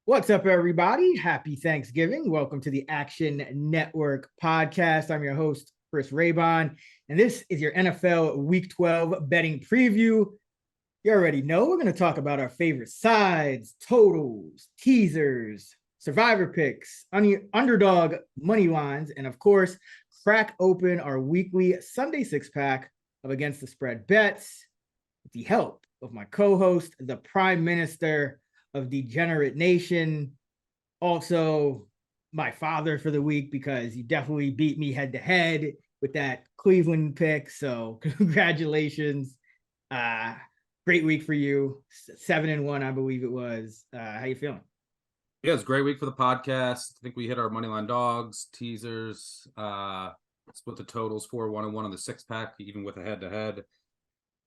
What's up, everybody? Happy Thanksgiving. Welcome to the Action Network podcast. I'm your host, Chris Raybon, and this is your NFL Week 12 betting preview. You already know we're going to talk about our favorite sides, totals, teasers, survivor picks, underdog money lines, and of course, crack open our weekly Sunday six-pack of Against the Spread bets with the help of my co-host, the Prime Minister of Degenerate Nation, also my father for the week, because you definitely beat me head to head with that Cleveland pick. So congratulations. Great week for you. 7-1, I believe it was. How you feeling? Yeah, it's a great week for the podcast. I think we hit our moneyline dogs, teasers, split the totals 4-1-1 on the six pack, even with a head to head.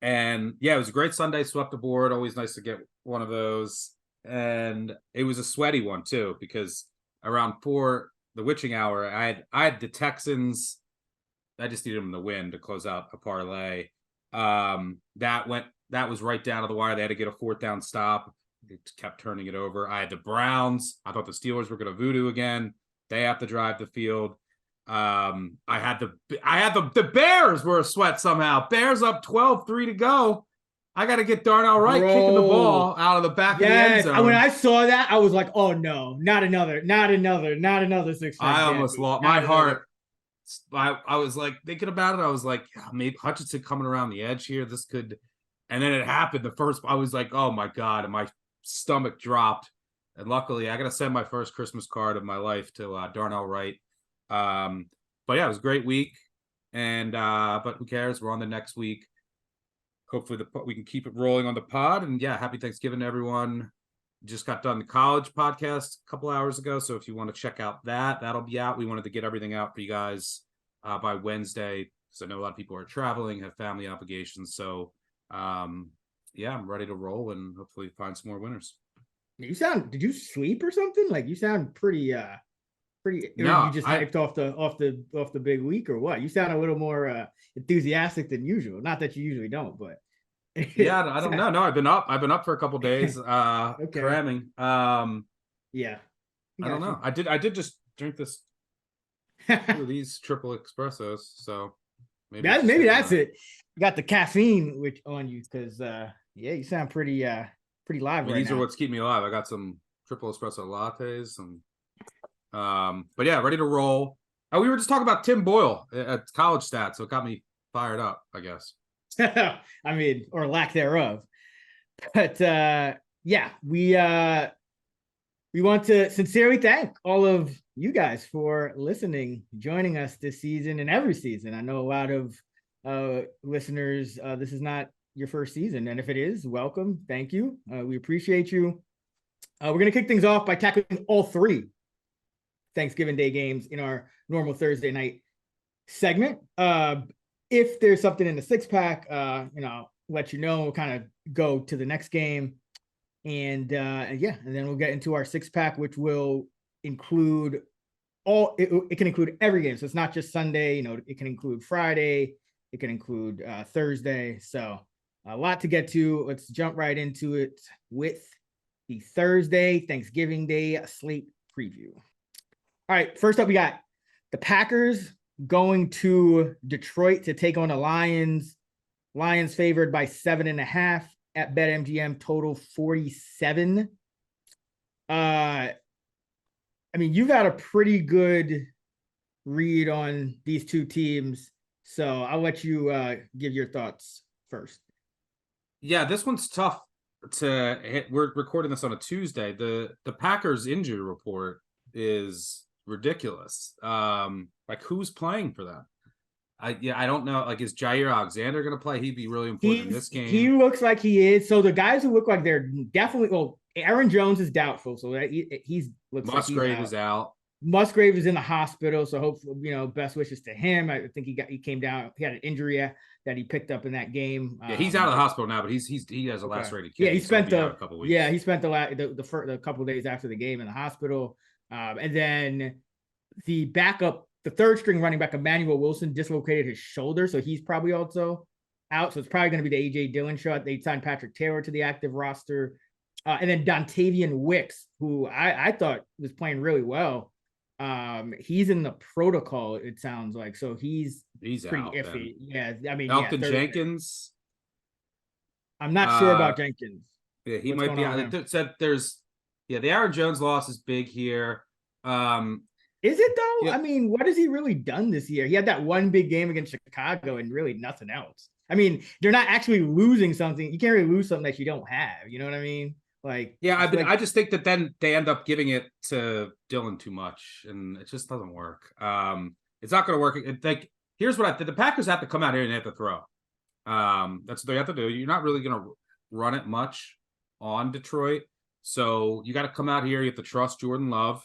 And yeah, it was a great Sunday, swept the board. Always nice to get one of those. And it was a sweaty one too, because around the witching hour, I had the Texans. I just needed them to win to close out a parlay. That was right down to the wire. They had to get a fourth down stop. They kept turning it over. I had the Browns. I thought the Steelers were going to voodoo again. They have to drive the field. I had the Bears were a sweat somehow. Bears up 12-3 to go. I got to get Darnell Wright kicking the ball out of the back of the end zone. When I saw that, I was like, oh no, not another six. I almost lost my heart. I was like thinking about it. I was like, maybe Hutchinson coming around the edge here. This could, and then it happened. I was like, oh my God, and my stomach dropped. And luckily, I got to send my first Christmas card of my life to Darnell Wright. But yeah, it was a great week. And but who cares? We're on the next week. Hopefully we can keep it rolling on the pod. And yeah, happy Thanksgiving to everyone. Just got done the college podcast a couple hours ago. So if you want to check out that'll be out. We wanted to get everything out for you guys by Wednesday, because I know a lot of people are traveling, have family obligations. So yeah, I'm ready to roll and hopefully find some more winners. Did you sleep or something? Like, you sound pretty no, you just hyped off the big week, or what? You sound a little more enthusiastic than usual. Not that you usually don't, but yeah, I don't know. No, I've been up for a couple days okay. Cramming. Yeah. I don't know. I did just drink this two of these triple espressos, so maybe that's it. You got the caffeine on you, because yeah, you sound pretty live right now. These are what's keeping me alive. I got some triple espresso lattes and but yeah, ready to roll. We were just talking about Tim Boyle at college stats, so it got me fired up, I guess. I mean, or lack thereof. But yeah, we want to sincerely thank all of you guys for listening, joining us this season and every season. I know a lot of listeners, this is not your first season, and if it is, welcome. Thank you. We appreciate you. We're going to kick things off by tackling all three Thanksgiving Day games in our normal Thursday night segment. If there's something in the six pack, let you know. We'll kind of go to the next game, and yeah, and then we'll get into our six pack, which will include it can include every game. So it's not just Sunday. It can include Friday. It can include Thursday. So a lot to get to. Let's jump right into it with the Thursday Thanksgiving Day slate preview. All right, first up, we got the Packers going to Detroit to take on the Lions. Lions favored by 7.5 at BetMGM, total 47. I mean, you got a pretty good read on these two teams, so I'll let you give your thoughts first. Yeah, this one's tough to hit. We're recording this on a Tuesday. The Packers injury report is ridiculous. Like, who's playing for them? I don't know. Like, is Jair Alexander going to play? He'd be really important in this game. He looks like he is. So the guys who look like they're definitely, well, Aaron Jones is doubtful, so that he's looks Musgrave is out. Musgrave is in the hospital, so hopefully, best wishes to him. I think he came down. He had an injury that he picked up in that game. Yeah, he's out of the hospital now, but he has a lacerated kidney. Yeah, he spent a couple weeks. Yeah, he spent the couple of days after the game in the hospital, and then the backup, the third string running back, Emmanuel Wilson, dislocated his shoulder, so he's probably also out. So it's probably going to be the AJ Dillon shot. They signed Patrick Taylor to the active roster. And then Dontavian Wicks, who I thought was playing really well. He's in the protocol, it sounds like. So he's pretty out iffy. then. Yeah, I mean, Elton Thursday. Jenkins. I'm not sure about Jenkins. Yeah, he What's might going be on out. there? It said there's the Aaron Jones loss is big here. Is it though? Yeah, I mean, what has he really done this year? He had that one big game against Chicago and really nothing else. I mean, they're not actually losing something. You can't really lose something that you don't have. You know what I mean? Like, yeah. like I just think that then they end up giving it to Dylan too much, and it just doesn't work. It's not going to work. Like, here's what I think: the Packers have to come out here and they have to throw. That's what they have to do. You're not really going to run it much on Detroit, so you got to come out here. You have to trust Jordan Love,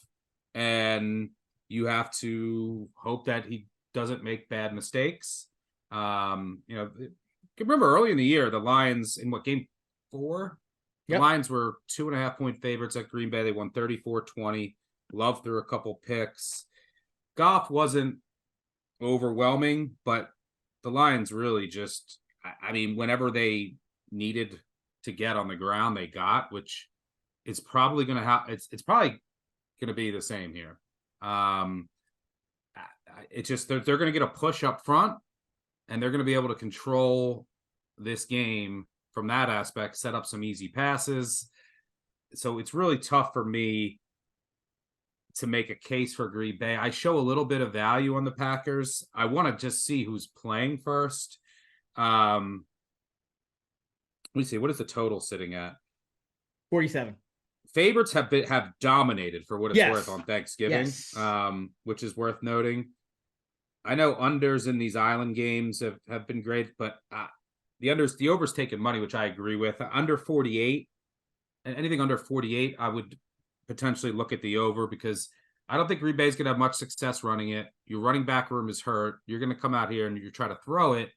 and you have to hope that he doesn't make bad mistakes. Remember early in the year, the Lions in game 4, the Lions were 2.5-point favorites at Green Bay. They won 34-20. Love threw a couple picks. Goff wasn't overwhelming, but the Lions really just, I mean, whenever they needed to get on the ground, they got, which is probably going to have, it's probably going to be the same here. It's just, they're going to get a push up front, and they're going to be able to control this game from that aspect, set up some easy passes. So it's really tough for me to make a case for Green Bay. I show a little bit of value on the Packers. I want to just see who's playing first. Let me see. What is the total sitting at? 47. Favorites have dominated for what it's worth on Thanksgiving, which is worth noting. I know unders in these island games have been great, but the over's taken money, which I agree with. Under 48, and anything under 48, I would potentially look at the over, because I don't think Green Bay's going to have much success running it. Your running back room is hurt. You're going to come out here and you try to throw it.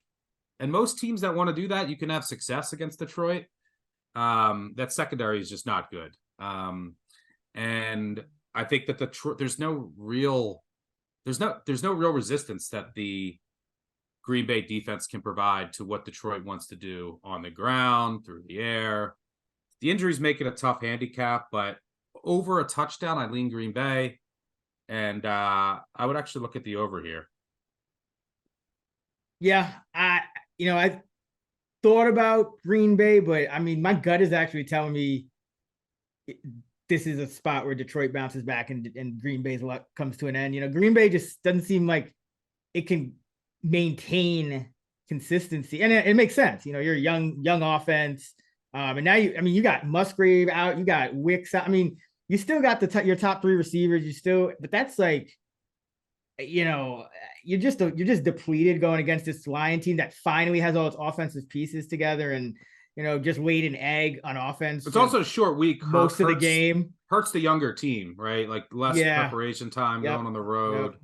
And most teams that want to do that, you can have success against Detroit. That secondary is just not good. And I think that there's no real resistance that the Green Bay defense can provide to what Detroit wants to do on the ground, through the air. The injuries make it a tough handicap, but over a touchdown, I lean Green Bay, and I would actually look at the over here. Yeah, I thought about Green Bay, but I mean, my gut is actually telling me this is a spot where Detroit bounces back and Green Bay's luck comes to an end. Green Bay just doesn't seem like it can maintain consistency, and it makes sense. You're a young offense, and now you got Musgrave out, you got Wicks out. I mean, you still got your top 3 receivers. But that's like, you're just depleted going against this Lion team that finally has all its offensive pieces together, and just laid an egg on offense. It's also a short week. Most of the game hurts the younger team, right? Like less preparation time going on the road.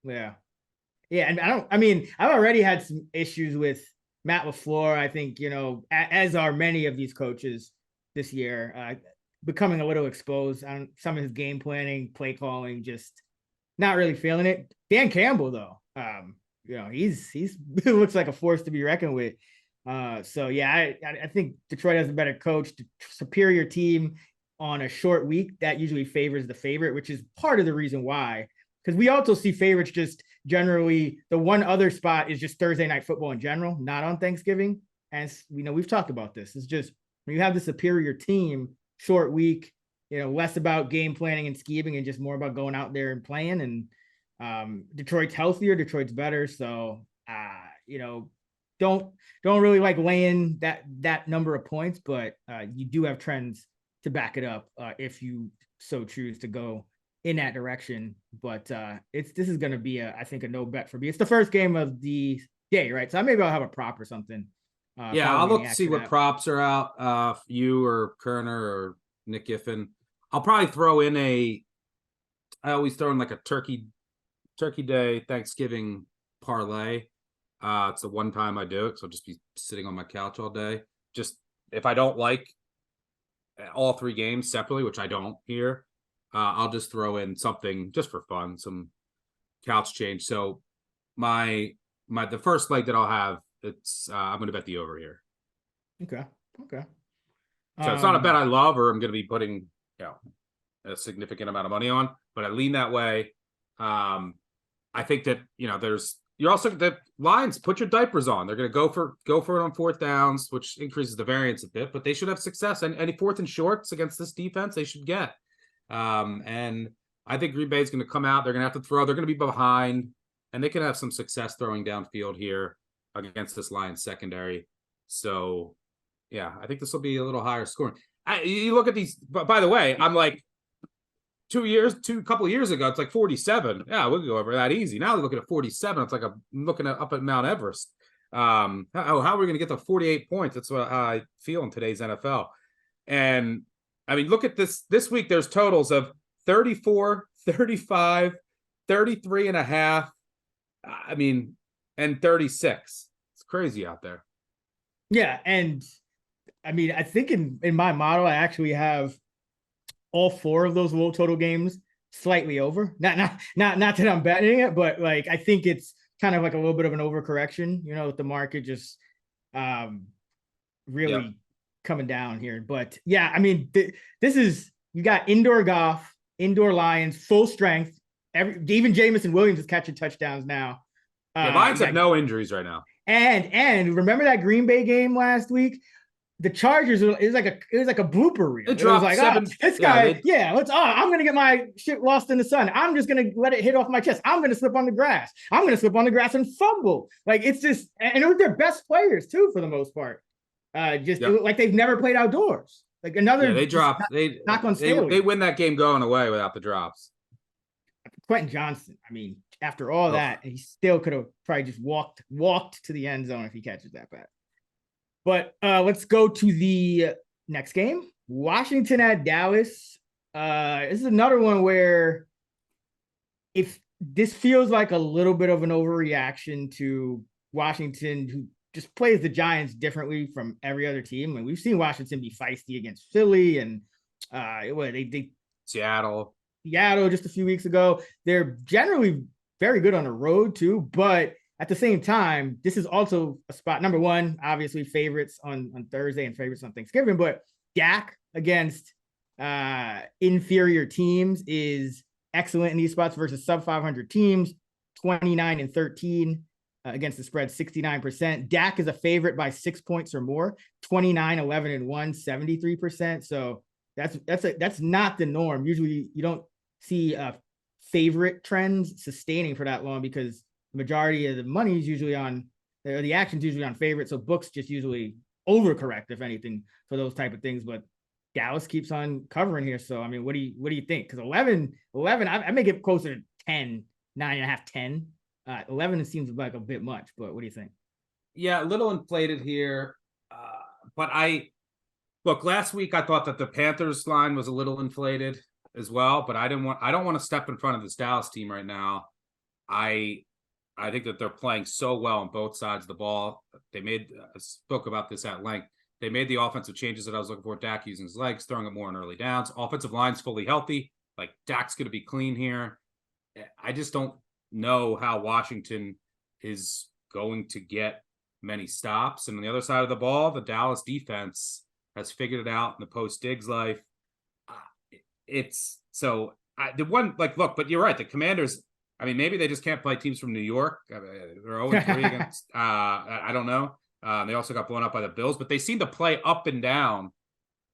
Yeah. And I've already had some issues with Matt LaFleur. I think, as are many of these coaches this year, becoming a little exposed on some of his game planning, play calling, just not really feeling it. Dan Campbell, though, he's he looks like a force to be reckoned with. So yeah, I think Detroit has a better coach, superior team on a short week. That usually favors the favorite, which is part of the reason why. Because we also see favorites just generally. The one other spot is just Thursday night football in general, not on Thanksgiving. And we've talked about this. It's just when you have the superior team, short week, less about game planning and scheming and just more about going out there and playing. And Detroit's healthier, Detroit's better. So don't really like laying that number of points, but you do have trends to back it up if you so choose to go in that direction. But this is going to be I think a no bet for me. It's the first game of the day, right? So maybe I'll have a prop or something. I'll look to see what props are out. You or Kerner or Nick Giffen. I'll probably throw in I always throw in like a turkey day Thanksgiving parlay. It's the one time I do it, so I'll just be sitting on my couch all day. Just if I don't like all 3 games separately, which I don't here, I'll just throw in something just for fun, some couch change. So the first leg that I'll have, it's I'm going to bet the over here. Okay. So it's not a bet I love or I'm going to be putting, a significant amount of money on, but I lean that way. I think that, you're also the Lions, put your diapers on. They're going to go for it on fourth downs, which increases the variance a bit, but they should have success. And any fourth and shorts against this defense, they should get. And I think Green Bay is going to come out. They're going to have to throw. They're going to be behind, and they can have some success throwing downfield here against this Lions secondary. So, yeah, I think this will be a little higher scoring. You look at these. By the way, I'm like, a couple of years ago, it's like 47. Yeah, we'll go over that easy. Now they're looking at 47. It's like I'm looking up at Mount Everest. How are we going to get to 48 points? That's what I feel in today's NFL. And I mean, look at this. This week, there's totals of 34, 35, 33 and a half. I mean, and 36. It's crazy out there. Yeah. And I mean, I think in my model, I actually have all 4 of those low total games slightly over. Not that I'm betting it, but like I think it's kind of like a little bit of an overcorrection, with the market just really coming down here. But yeah, I mean, this is, you got indoor golf, indoor Lions, full strength. Even Jamison Williams is catching touchdowns now. Lions have no injuries right now. And remember that Green Bay game last week? The Chargers, it was like a blooper reel. It dropped was like, 7. This guy, I'm gonna get my shit lost in the sun. I'm just gonna let it hit off my chest. I'm gonna slip on the grass. I'm gonna slip on the grass and fumble. Like it's just, and it was their best players too for the most part. It looked like they've never played outdoors. Like another, they dropped. They win that game going away without the drops. Quentin Johnson. I mean, after all that, he still could have probably just walked to the end zone if he catches that pass. But let's go to the next game. Washington at Dallas. This is another one where if this feels like a little bit of an overreaction to Washington, who just plays the Giants differently from every other team. And we've seen Washington be feisty against Philly and Seattle just a few weeks ago. They're generally very good on the road too, but at the same time, this is also a spot. Number one, obviously favorites on Thursday and favorites on Thanksgiving, but Dak against inferior teams is excellent in these spots versus sub 500 teams, 29-13 against the spread, 69%. Dak is a favorite by 6 points or more, 29-11-1, 73%. So that's not the norm. Usually you don't see favorite trends sustaining for that long because the majority of the money is usually on, or the action's usually on favorite. So books just usually overcorrect, if anything, for those type of things. But Dallas keeps on covering here. So, I mean, what do you think? Because 11, I may get closer to 10, 9.5, 10. 11 seems like a bit much, but what do you think? Yeah, a little inflated here. But look, last week I thought that the Panthers line was a little inflated as well, but I don't want to step in front of this Dallas team right now. I think that they're playing so well on both sides of the ball. They spoke about this at length. They made the offensive changes that I was looking for. Dak using his legs, throwing it more on early downs. Offensive line's fully healthy. Like Dak's going to be clean here. I just don't know how Washington is going to get many stops. And on the other side of the ball, the Dallas defense has figured it out in the post-Diggs life. But you're right. The Commanders, I mean, maybe they just can't play teams from New York. They're 0-3 against, I don't know. They also got blown up by the Bills, but they seem to play up and down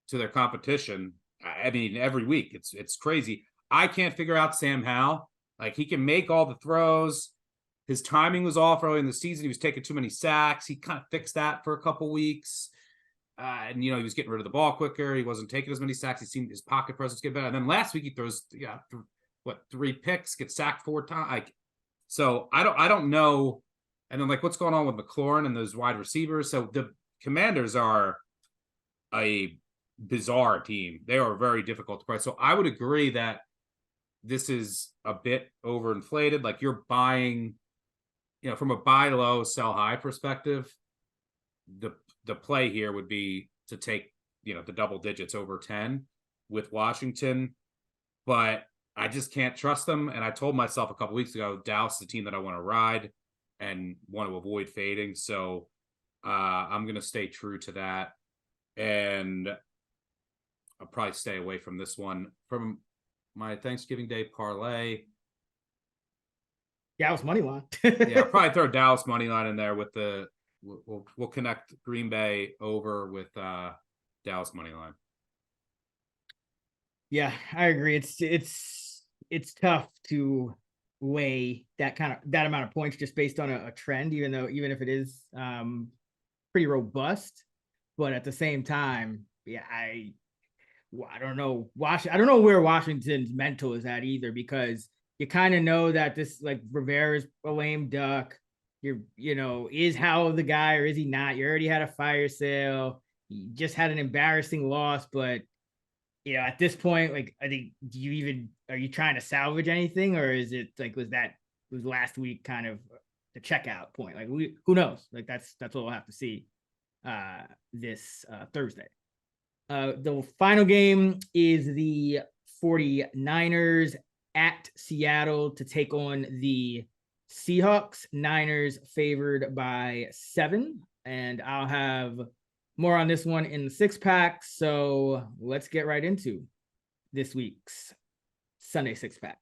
to their competition. I mean, every week. It's crazy. I can't figure out Sam Howell. Like, he can make all the throws. His timing was off early in the season. He was taking too many sacks. He kind of fixed that for a couple weeks. And, he was getting rid of the ball quicker. He wasn't taking as many sacks. He seemed his pocket presence get better. And then last week he throws, 3 picks, gets sacked 4 times. So I don't know. And then what's going on with McLaurin and those wide receivers. So the Commanders are a bizarre team. They are very difficult to play. So I would agree that this is a bit overinflated. Like you're buying, from a buy low, sell high perspective, the play here would be to take, the double digits over 10 with Washington. But I just can't trust them. And I told myself a couple weeks ago, Dallas is the team that I want to ride and want to avoid fading. So I'm going to stay true to that. And I'll probably stay away from this one. From my Thanksgiving Day parlay, Dallas money line. yeah, I'll probably throw Dallas money line in there with the. We'll connect Green Bay over with Dallas money line. Yeah, I agree. It's tough to weigh that amount of points just based on a trend, even if it is pretty robust. But at the same time, yeah, I don't know. I don't know where Washington's mental is at either, because you kind of know that this, like, Rivera's a lame duck. Is Howell the guy or is he not? You already had a fire sale. You just had an embarrassing loss, but at this point, like, I think, are you trying to salvage anything, or is it like, was last week kind of the checkout point? Like, who knows? Like, that's what we'll have to see this Thursday. The final game is the 49ers at Seattle to take on the Seahawks. Niners favored by 7, and I'll have more on this one in the 6-pack. So let's get right into this week's Sunday 6-pack.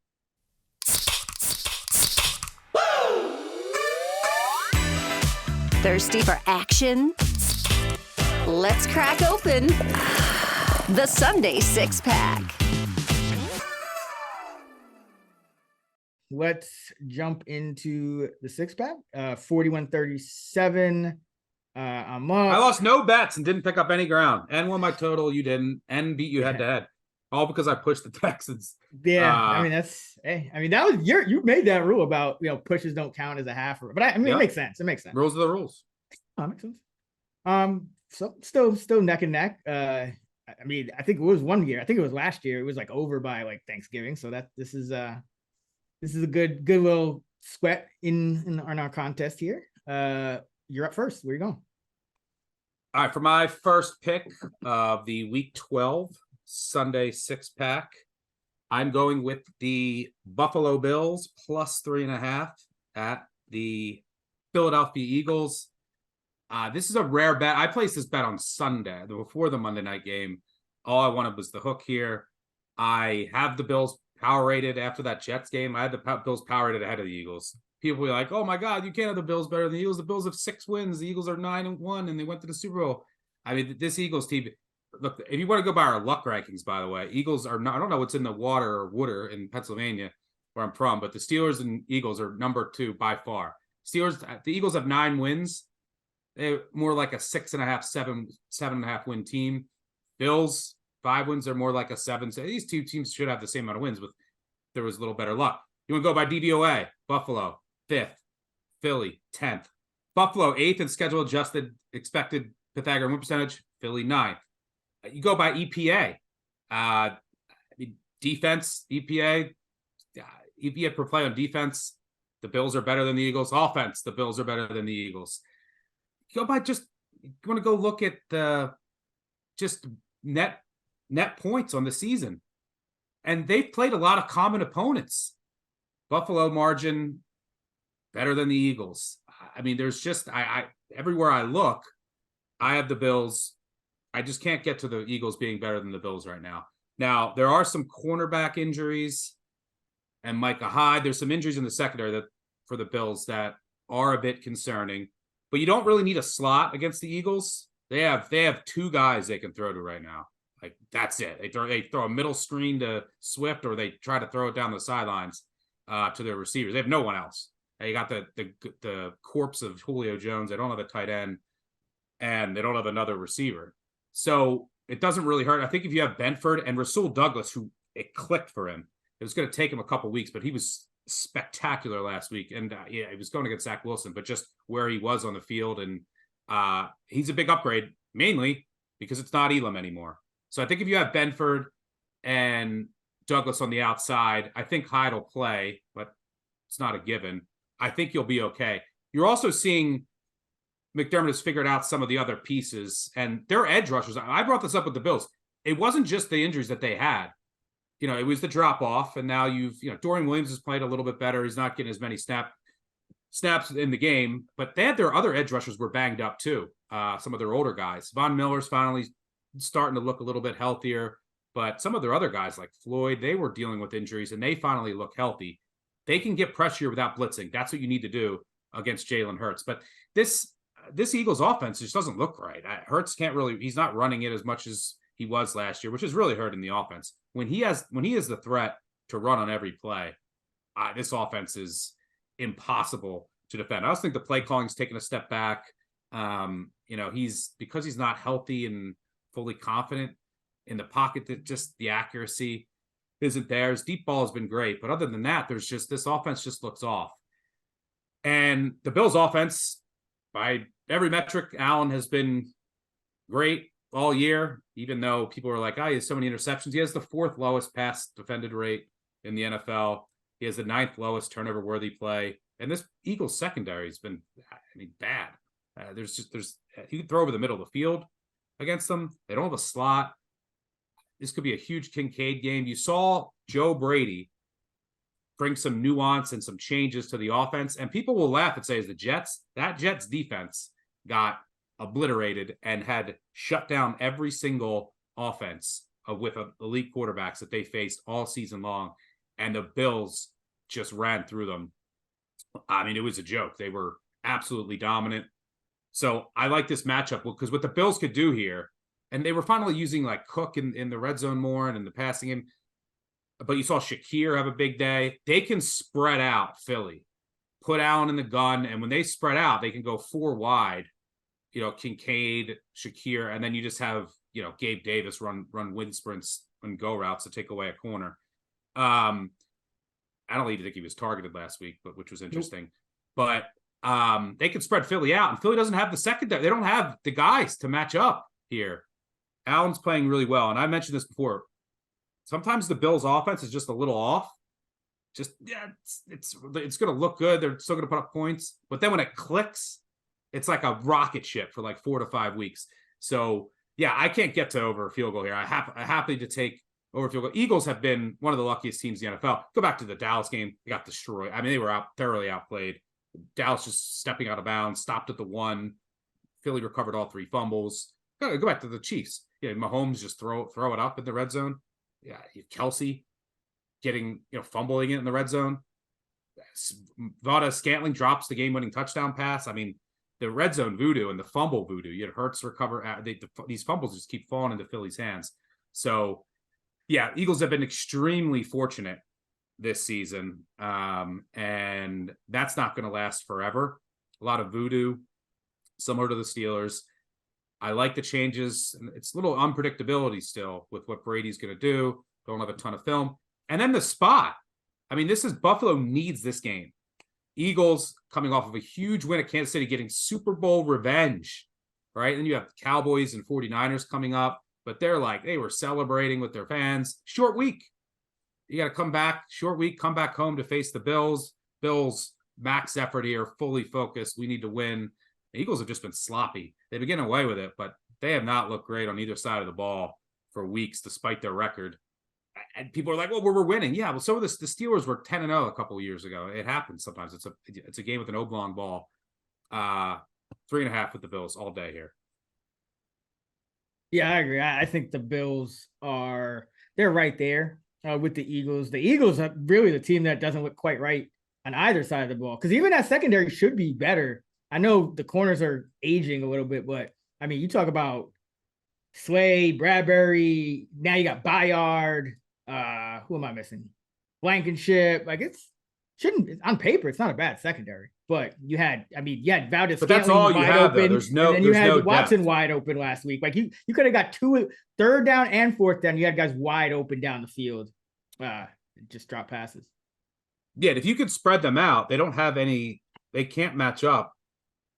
Thirsty for action? Let's crack open the Sunday 6-pack. Let's jump into the 6-pack. 41-37. I'm up. I lost no bets and didn't pick up any ground, and won my total. You didn't, and beat you head to head, all because I pushed the Texans. Yeah, I mean, that was you made that rule about pushes don't count as a half, but it makes sense. It makes sense. Rules are the rules. That makes sense. So still neck and neck. I mean, I think it was one year. I think it was last year. It was like over by like Thanksgiving. So that this is a good little sweat in our contest here. You're up first. Where you going? All right, for my first pick of the Week 12 Sunday 6-pack, I'm going with the Buffalo Bills plus 3.5 at the Philadelphia Eagles. This is a rare bet. I placed this bet on Sunday before the Monday night game. All I wanted was the hook here. I have the Bills power rated after that Jets game. I had the Bills power rated ahead of the Eagles. People were like, "Oh my God, you can't have the Bills better than the Eagles. The Bills have 6 wins. The Eagles are 9-1, and they went to the Super Bowl." I mean, this Eagles team. Look, if you want to go by our luck rankings, by the way, Eagles are not. I don't know what's in the water in Pennsylvania, where I'm from, but the Steelers and Eagles are number 2 by far. The Eagles have 9 wins. They're more like a 6.5, 7.5 win team. Bills 5 wins. They're more like a 7. So these two teams should have the same amount of wins, but there was a little better luck. You want to go by DVOA? Buffalo 5th, Philly 10th, Buffalo 8th in schedule adjusted expected Pythagorean win percentage, Philly 9th. You go by EPA, defense, EPA per play on defense. The Bills are better than the Eagles. Offense, the Bills are better than the Eagles. You go by you want to go look at the just net points on the season, and they've played a lot of common opponents. Buffalo margin better than the Eagles. I mean, there's just I everywhere I look, I have the Bills. I just can't get to the Eagles being better than the Bills right now. Now, there are some cornerback injuries and Micah Hyde. There's some injuries in the secondary for the Bills that are a bit concerning. But you don't really need a slot against the Eagles. They have 2 guys they can throw to right now. Like, that's it. They throw a middle screen to Swift, or they try to throw it down the sidelines to their receivers. They have no one else. They got the corpse of Julio Jones. They don't have a tight end, and they don't have another receiver. So it doesn't really hurt. I think if you have Benford and Rasul Douglas, who it clicked for him, it was going to take him a couple weeks, but he was spectacular last week. And he was going against Zach Wilson, but just where he was on the field. And he's a big upgrade, mainly because it's not Elam anymore. So I think if you have Benford and Douglas on the outside, I think Hyde will play, but it's not a given. I think you'll be okay. You're also seeing McDermott has figured out some of the other pieces, and their edge rushers. I brought this up with the Bills. It wasn't just the injuries that they had. It was the drop off, and now Dorian Williams has played a little bit better. He's not getting as many snaps in the game, but they had their other edge rushers were banged up too. Some of their older guys. Von Miller's finally starting to look a little bit healthier. But some of their other guys like Floyd, they were dealing with injuries and they finally look healthy. They can get pressure without blitzing. That's what you need to do against Jalen Hurts. But this Eagles offense just doesn't look right. Hurts can't really, he's not running it as much as he was last year, which is really hurting the offense. When he is the threat to run on every play, this offense is impossible to defend. I also think the play calling's taken a step back. Because he's not healthy and fully confident in the pocket, that just the accuracy isn't there. His deep ball has been great, but other than that, there's just this offense just looks off. And the Bills offense, by every metric, Allen has been great all year, even though people are like, he has so many interceptions. He has the 4th lowest pass defended rate in the NFL. He has the 9th lowest turnover worthy play. And this Eagles secondary has been, bad. You can throw over the middle of the field against them. They don't have a slot. This could be a huge Kincaid game. You saw Joe Brady bring some nuance and some changes to the offense, and people will laugh and say, as the Jets, that Jets defense got obliterated and had shut down every single offense with elite quarterbacks that they faced all season long, and the Bills just ran through them. It was a joke. They were absolutely dominant. So I like this matchup because what the Bills could do here, and they were finally using like Cook in the red zone more and in the passing game, but you saw Shakir have a big day. They can spread out Philly, put Allen in the gun, and when they spread out, they can go 4 wide, Kincaid, Shakir, and then you just have, Gabe Davis run wind sprints and go routes to take away a corner. I don't even think he was targeted last week, which was interesting. But they can spread Philly out, and Philly doesn't have the secondary. They don't have the guys to match up here. Allen's playing really well, and I mentioned this before. Sometimes the Bills' offense is just a little off. It's going to look good. They're still going to put up points, but then when it clicks, it's like a rocket ship for like 4 to 5 weeks. So yeah, I can't get to over a field goal here. I'm happy to take over field goal. Eagles have been one of the luckiest teams in the NFL. Go back to the Dallas game. They got destroyed. They were thoroughly outplayed. Dallas just stepping out of bounds, stopped at the 1. Philly recovered all 3 fumbles. Go back to the Chiefs. Yeah, Mahomes just throw it up in the red zone. Yeah, Kelsey getting, fumbling it in the red zone. Vada Scantling drops the game-winning touchdown pass. The red zone voodoo and the fumble voodoo. You had Hurts recover. These fumbles just keep falling into Philly's hands. So, yeah, Eagles have been extremely fortunate this season, and that's not going to last forever. A lot of voodoo, similar to the Steelers. I like the changes. It's a little unpredictability still with what Brady's going to do. Don't have a ton of film. And then the spot. Buffalo needs this game. Eagles coming off of a huge win at Kansas City, getting Super Bowl revenge, right? And you have Cowboys and 49ers coming up, but they were celebrating with their fans. Short week. You got to come back, short week, come back home to face the Bills. Bills, max effort here, fully focused. We need to win. The Eagles have just been sloppy. They've been getting away with it, but they have not looked great on either side of the ball for weeks, despite their record. And people are like, well, we're winning. Yeah, well, so the Steelers were 10-0 a couple of years ago. It happens sometimes. It's a game with an oblong ball. 3.5 with the Bills all day here. Yeah, I agree. I think the Bills they're right there with the Eagles. The Eagles are really the team that doesn't look quite right on either side of the ball, because even that secondary should be better. I know the corners are aging a little bit, but you talk about Slay, Bradbury. Now you got Bayard. Who am I missing? Blankenship. On paper, it's not a bad secondary, but you had Valdez. But that's all you have, open, though. There's no, and then you had no Watson depth. wide open last week. You could have got 2 third down and 4th down. You had guys wide open down the field. Just drop passes. Yeah, if you could spread them out, they don't have any. They can't match up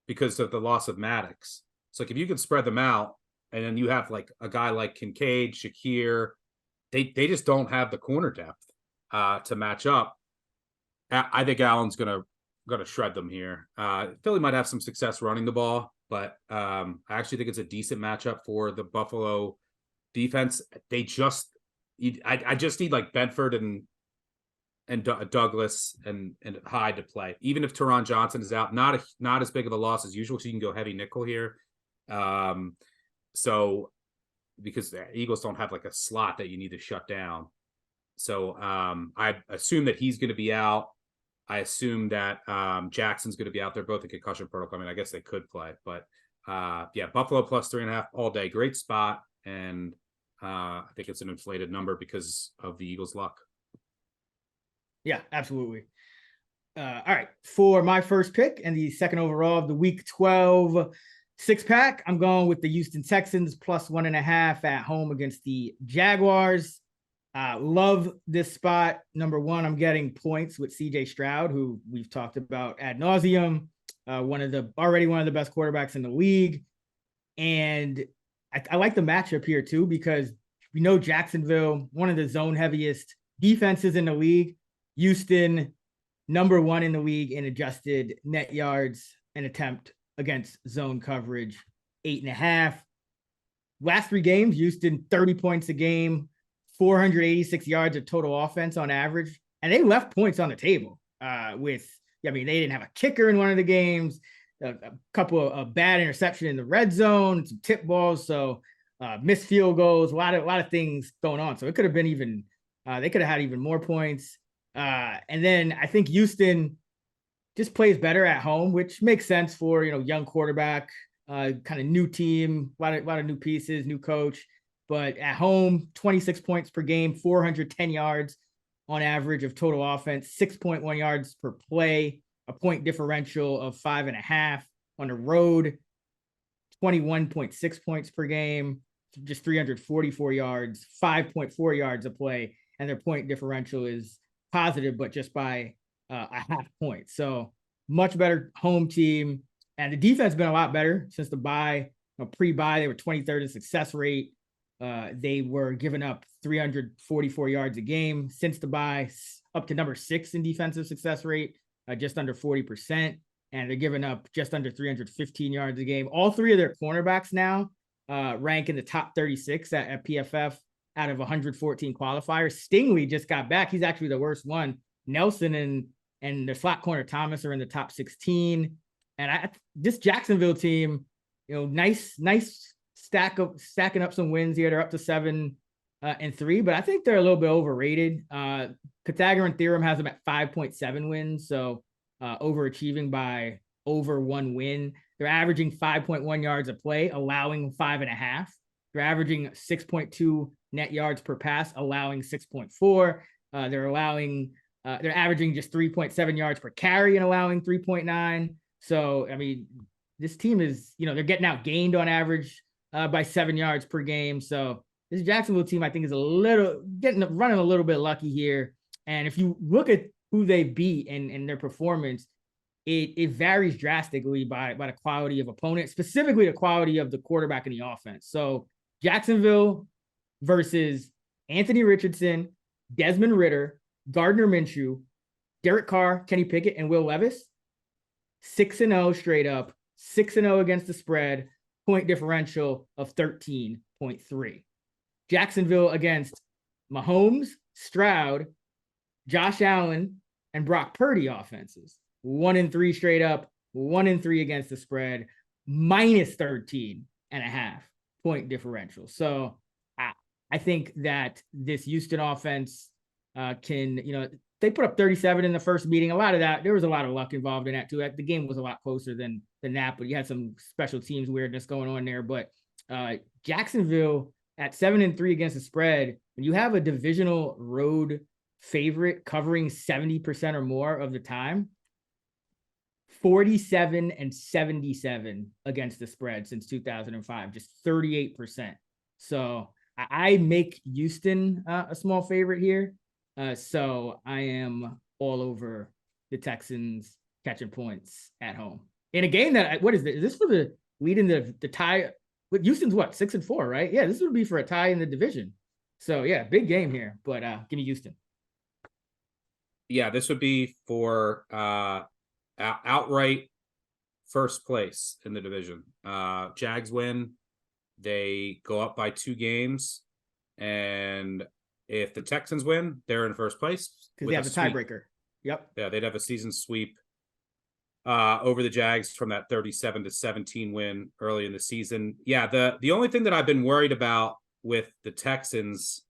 because of the loss of Maddox. So if you could spread them out, and then you have like a guy like Kincaid, Shakir, they just don't have the corner depth to match up. I think Allen's gonna shred them here. Philly might have some success running the ball, but I actually think it's a decent matchup for the Buffalo defense. I just need like Bedford and Douglas and Hyde to play. Even if Teron Johnson is out, not as big of a loss as usual, so you can go heavy nickel here. So because the Eagles don't have like a slot that you need to shut down. So I assume that he's going to be out. I assume that Jackson's going to be out. They're both in concussion protocol. I mean, I guess they could play, but Buffalo plus 3.5 all day. Great spot. And I think it's an inflated number because of the Eagles' luck. Yeah, absolutely. All right. For my first pick and the second overall of the Week 12 6-pack, I'm going with the Houston Texans plus 1.5 at home against the Jaguars. Love this spot. Number one, I'm getting points with CJ Stroud, who we've talked about ad nauseum. Already one of the best quarterbacks in the league. And I like the matchup here too, because we know Jacksonville, one of the zone heaviest defenses in the league. Houston, number one in the league in adjusted net yards and attempt against zone coverage, 8.5. Last 3 games, Houston 30 points a game, 486 yards of total offense on average. And they left points on the table they didn't have a kicker in one of the games, a couple of bad interception in the red zone, some tip balls. So missed field goals, a lot of things going on. So it could have been even, they could have had even more points. And then I think Houston just plays better at home, which makes sense for, young quarterback, kind of new team, a lot of new pieces, new coach. But at home, 26 points per game, 410 yards on average of total offense, 6.1 yards per play, a point differential of 5.5. On the road, 21.6 points per game, just 344 yards, 5.4 yards a play. And their point differential is positive, but just by a half point. So much better home team. And the defense has been a lot better since the bye. Pre-bye, they were 23rd in success rate. They were giving up 344 yards a game. Since the bye, up to number 6 in defensive success rate, just under 40%. And they're giving up just under 315 yards a game. All 3 of their cornerbacks now rank in the top 36 at PFF out of 114 qualifiers. Stingley just got back. He's actually the worst one. Nelson and the slot corner Thomas are in the top 16. And this Jacksonville team, nice stacking up some wins here. They're up to 7-3, but I think they're a little bit overrated. Pythagorean theorem has them at 5.7 wins, so overachieving by over 1 win. They're averaging 5.1 yards a play, allowing 5.5. They're averaging 6.2 net yards per pass, allowing 6.4. They're averaging just 3.7 yards per carry and allowing 3.9. So, this team is, they're getting outgained on average by 7 yards per game. So this Jacksonville team, I think, is running a little bit lucky here. And if you look at who they beat and their performance, it varies drastically by the quality of opponent, specifically the quality of the quarterback and the offense. So Jacksonville versus Anthony Richardson, Desmond Ridder, Gardner Minshew, Derek Carr, Kenny Pickett, and Will Levis, 6-0 straight up, 6-0 against the spread, point differential of 13.3. Jacksonville against Mahomes, Stroud, Josh Allen, and Brock Purdy offenses, 1-3 straight up, 1-3 against the spread, minus 13.5 point differential. So I think that this Houston offense can, they put up 37 in the first meeting. A lot of that, there was a lot of luck involved in that too. The game was a lot closer than that, but you had some special teams weirdness going on there. But Jacksonville at 7-3 against the spread, when you have a divisional road favorite covering 70% or more of the time, 47-77 against the spread since 2005, just 38%. So I make Houston a small favorite here. So I am all over the Texans catching points at home in a game that, what is this? Is this for the lead in the tie? With Houston's what, 6-4, right? Yeah, this would be for a tie in the division. So yeah, big game here, but give me Houston. Yeah, this would be for outright first place in the division. Jags win. They go up by 2 games. And if the Texans win, they're in first place. Because they have the tiebreaker. Yep. Yeah, they'd have a season sweep over the Jags from that 37-17 win early in the season. Yeah, the only thing that I've been worried about with the Texans,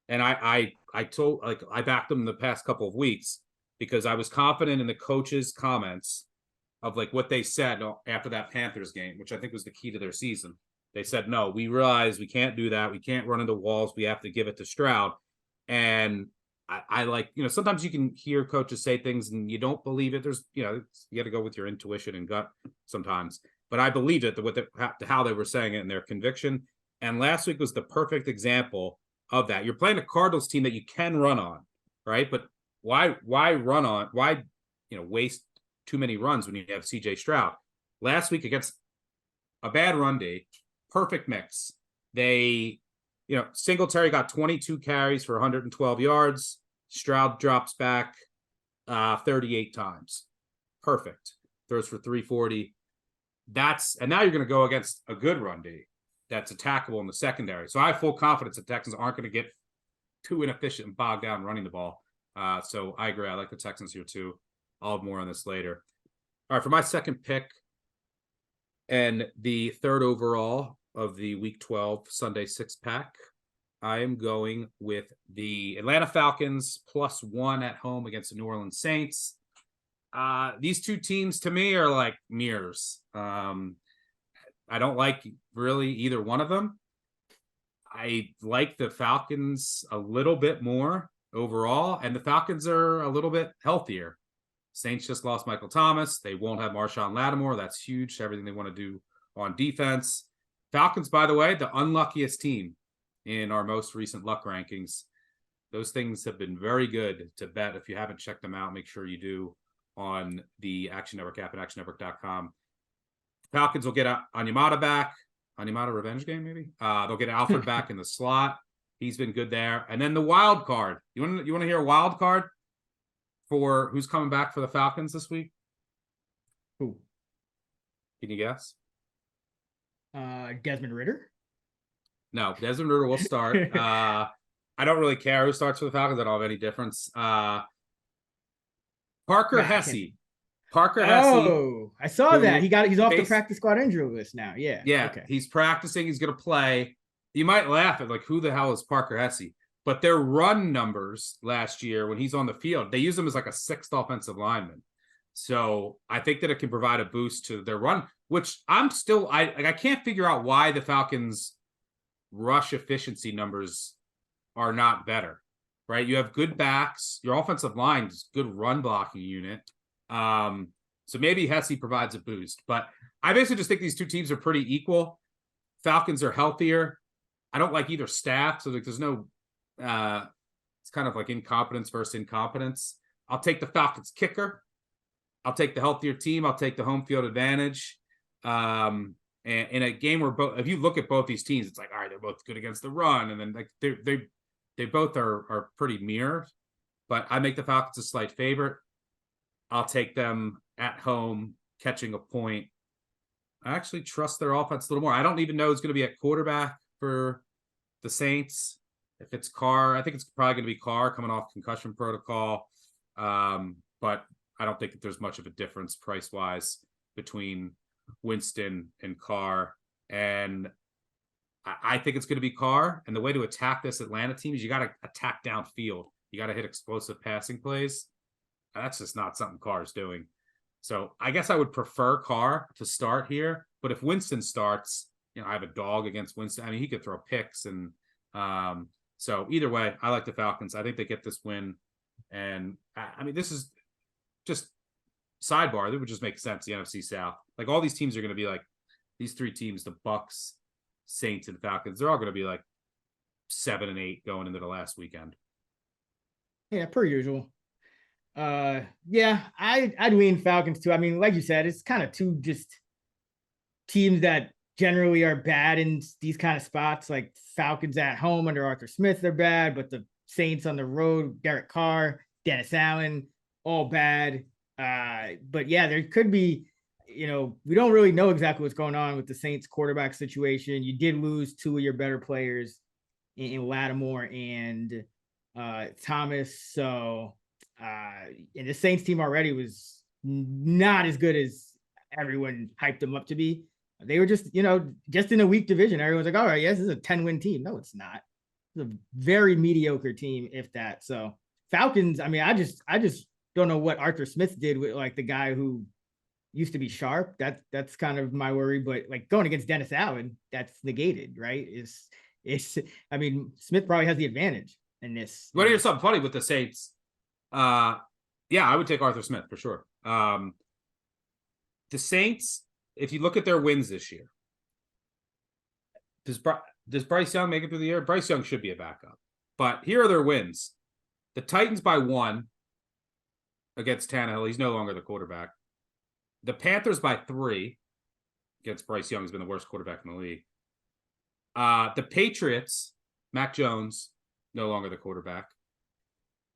and I told, like, I backed them the past couple of weeks because I was confident in the coach's comments of like what they said after that Panthers game, which I think was the key to their season. They said, no, we realize we can't do that. We can't run into walls. We have to give it to Stroud. And I like, sometimes you can hear coaches say things and you don't believe it. There's, you got to go with your intuition and gut sometimes. But I believed it with how they were saying it and their conviction. And last week was the perfect example of that. You're playing a Cardinals team that you can run on, right? But why run on? Why, waste too many runs when you have CJ Stroud? Last week against a bad run D, perfect mix. They, Singletary got 22 carries for 112 yards. Stroud drops back 38 times. Perfect. Throws for 340. And now you're going to go against a good run D that's attackable in the secondary. So I have full confidence the Texans aren't going to get too inefficient and bogged down running the ball. So I agree. I like the Texans here too. I'll have more on this later. All right, for my second pick and the third overall of the Week 12 Sunday six-pack, I am going with the Atlanta Falcons +1 at home against the New Orleans Saints. These two teams to me are like mirrors. I don't like really either one of them. I like the Falcons a little bit more overall, and the Falcons are a little bit healthier. Saints just lost Michael Thomas. They won't have Marshawn Lattimore. That's huge. Everything they want to do on defense. Falcons, by the way, the unluckiest team in our most recent luck rankings. Those things have been very good to bet. If you haven't checked them out, make sure you do on the Action Network app at actionnetwork.com. Falcons will get Onyemata back. Onyemata revenge game, maybe? They'll get Alfred back in the slot. He's been good there. And then the wild card. You want to hear a wild card for who's coming back for the Falcons this week? Who? Can you guess? Desmond Ridder? No, Desmond Ridder will start. I don't really care who starts for the Falcons. I don't have any difference. Parker Hesse. Parker Hesse. Oh, I saw that. He's off the practice squad injury list now. Yeah. Yeah. Okay. He's practicing. He's going to play. You might laugh at like, who the hell is Parker Hesse? But their run numbers last year when he's on the field, they use him as like a sixth offensive lineman. So I think that it can provide a boost to their run, which I can't figure out why the Falcons rush efficiency numbers are not better, right? You have good backs. Your offensive line is good run blocking unit. So maybe Hesse provides a boost, but I basically just think these two teams are pretty equal. Falcons are healthier. I don't like either staff. So there's no, it's kind of like incompetence versus incompetence. I'll take the Falcons kicker. I'll take the healthier team. I'll take the home field advantage. And in a game where if you look at both these teams, it's like, all right, they're both good against the run. And then like they both are pretty mirror, but I make the Falcons a slight favorite. I'll take them at home catching a point. I actually trust their offense a little more. I don't even know who's going to be at quarterback for the Saints. If it's Carr, I think it's probably going to be Carr coming off concussion protocol. But I don't think that there's much of a difference price-wise between Winston and Carr. And I think it's going to be Carr. And the way to attack this Atlanta team is you got to attack downfield. You got to hit explosive passing plays. That's just not something Carr's doing. So I guess I would prefer Carr to start here. But if Winston starts, I have a dog against Winston. I mean, he could throw picks. And so either way, I like the Falcons. I think they get this win. And I mean, this is just sidebar. That would just make sense. The NFC South, like all these teams are going to be like these three teams, the Bucks, Saints, and Falcons. They're all going to be like 7-8 going into the last weekend. Yeah, per usual. Yeah, I'd lean Falcons too. I mean, like you said, it's kind of two just teams that generally are bad in these kind of spots. Like Falcons at home under Arthur Smith, they're bad, but the Saints on the road, Derek Carr, Dennis Allen, all bad. But yeah, there could be, we don't really know exactly what's going on with the Saints quarterback situation. You did lose two of your better players in Lattimore and Thomas. So, and the Saints team already was not as good as everyone hyped them up to be. They were just, just in a weak division. Everyone's like, all right, yes, this is a 10-win team. No, it's not. It's a very mediocre team, if that. So Falcons, I mean, I just don't know what Arthur Smith did with like the guy who used to be sharp. That's kind of my worry. But like going against Dennis Allen, that's negated, right? I mean, Smith probably has the advantage in this. Well, here's something funny with the Saints. Yeah, I would take Arthur Smith for sure. The Saints, if you look at their wins this year, does Bryce Young make it through the year? Bryce Young should be a backup. But here are their wins. The Titans by 1 against Tannehill. He's no longer the quarterback. The Panthers by 3 against Bryce Young, has been the worst quarterback in the league. The Patriots, Mac Jones, no longer the quarterback.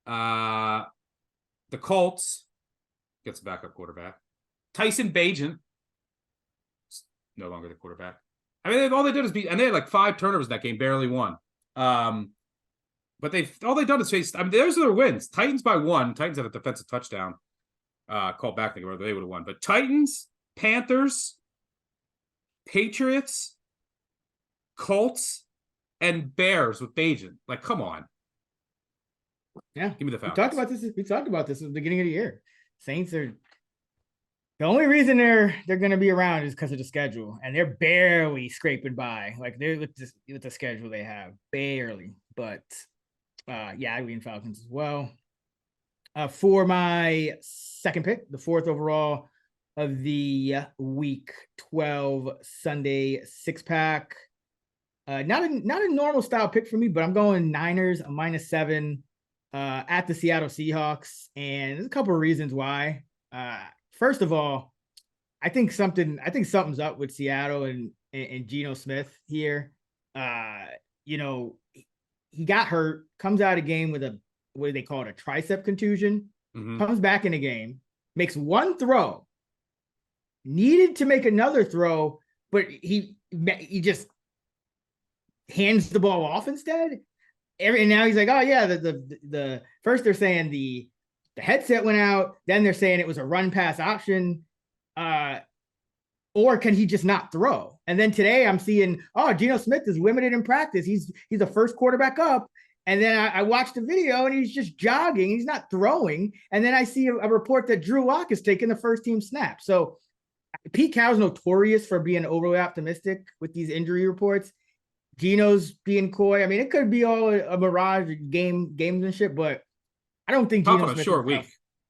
The Colts gets a backup quarterback. Tyson Bagent, no longer the quarterback. I mean, all they did is beat, and they had like 5 turnovers in that game, barely won. But all they've done is face. I mean, those are their wins. Titans by 1. Titans have a defensive touchdown called back. They would have won. But Titans, Panthers, Patriots, Colts, and Bears with Bagent. Like, come on. Yeah, give me the Falcons. We talked about this at the beginning of the year. Saints are the only reason they're going to be around is because of the schedule, and they're barely scraping by. Like they're with the schedule they have, barely. But yeah, I lean Falcons as well. For my second pick, the 4th overall of the Week 12 Sunday 6-pack. Not a normal style pick for me, but I'm going Niners a -7 at the Seattle Seahawks, and there's a couple of reasons why. First of all, I think something's up with Seattle and Geno Smith here. He got hurt, comes out of game with what do they call it, a tricep contusion, comes back in the game, makes one throw, needed to make another throw, but he just hands the ball off instead. And now he's like, oh yeah, the first they're saying the headset went out, then they're saying it was a run pass option, or can he just not throw? And then today I'm seeing, Geno Smith is limited in practice. He's the first quarterback up. And then I watched the video and he's just jogging. He's not throwing. And then I see a report that Drew Lock is taking the first team snap. So Pete Carroll's notorious for being overly optimistic with these injury reports. Geno's being coy. I mean, it could be all a mirage, gamesmanship, but I don't think Geno Smith short week.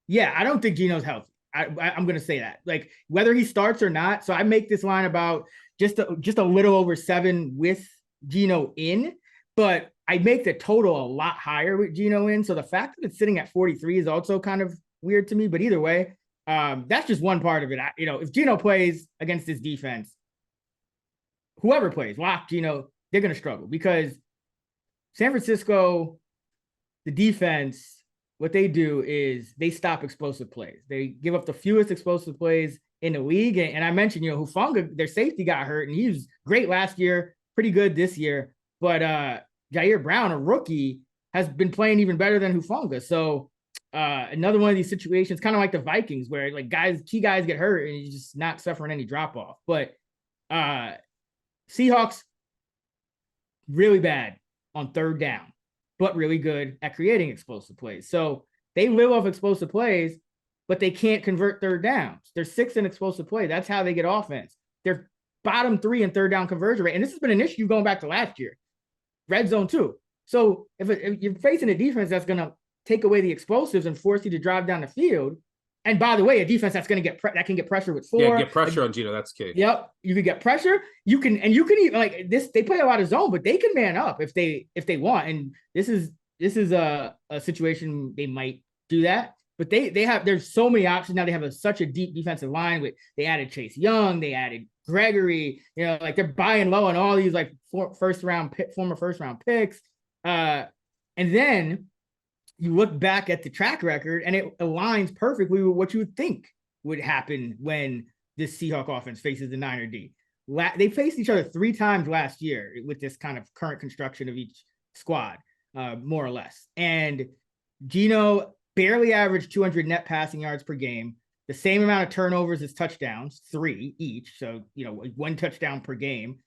Yeah, I don't think Geno's healthy. I'm going to say that. Like whether he starts or not. So I make this line about just a little over 7 with Geno in, but I make the total a lot higher with Geno in. So the fact that it's sitting at 43 is also kind of weird to me. But either way, that's just one part of it. If Geno plays against this defense, whoever plays, Lock, Geno, they're going to struggle because San Francisco, the defense, what they do is they stop explosive plays. They give up the fewest explosive plays in the league. And I mentioned, Hufanga, their safety got hurt, and he was great last year, pretty good this year. But Jair Brown, a rookie, has been playing even better than Hufanga. So another one of these situations, kind of like the Vikings, where like key guys get hurt and he's just not suffering any drop off. But Seahawks, really bad on third down, but really good at creating explosive plays. So they live off explosive plays, but they can't convert third downs. They're 6th in explosive play. That's how they get offense. They're bottom 3 in third down conversion rate. And this has been an issue going back to last year. Red zone too. So if you're facing a defense that's going to take away the explosives and force you to drive down the field, and by the way, a defense that's going to that can get pressure with 4. Yeah, get pressure on Geno. That's key. Yep, you can get pressure. You can even like this. They play a lot of zone, but they can man up if they want. And this is a situation they might do that. But there's so many options now. They have such a deep defensive line. They added Chase Young, they added Gregory. Like they're buying low on all these like former first round picks. And then you look back at the track record and it aligns perfectly with what you would think would happen when this Seahawk offense faces the Niner D. They faced each other 3 times last year with this kind of current construction of each squad, more or less. And Geno barely averaged 200 net passing yards per game. the same amount of turnovers as touchdowns, 3 each. So, 1 touchdown per game.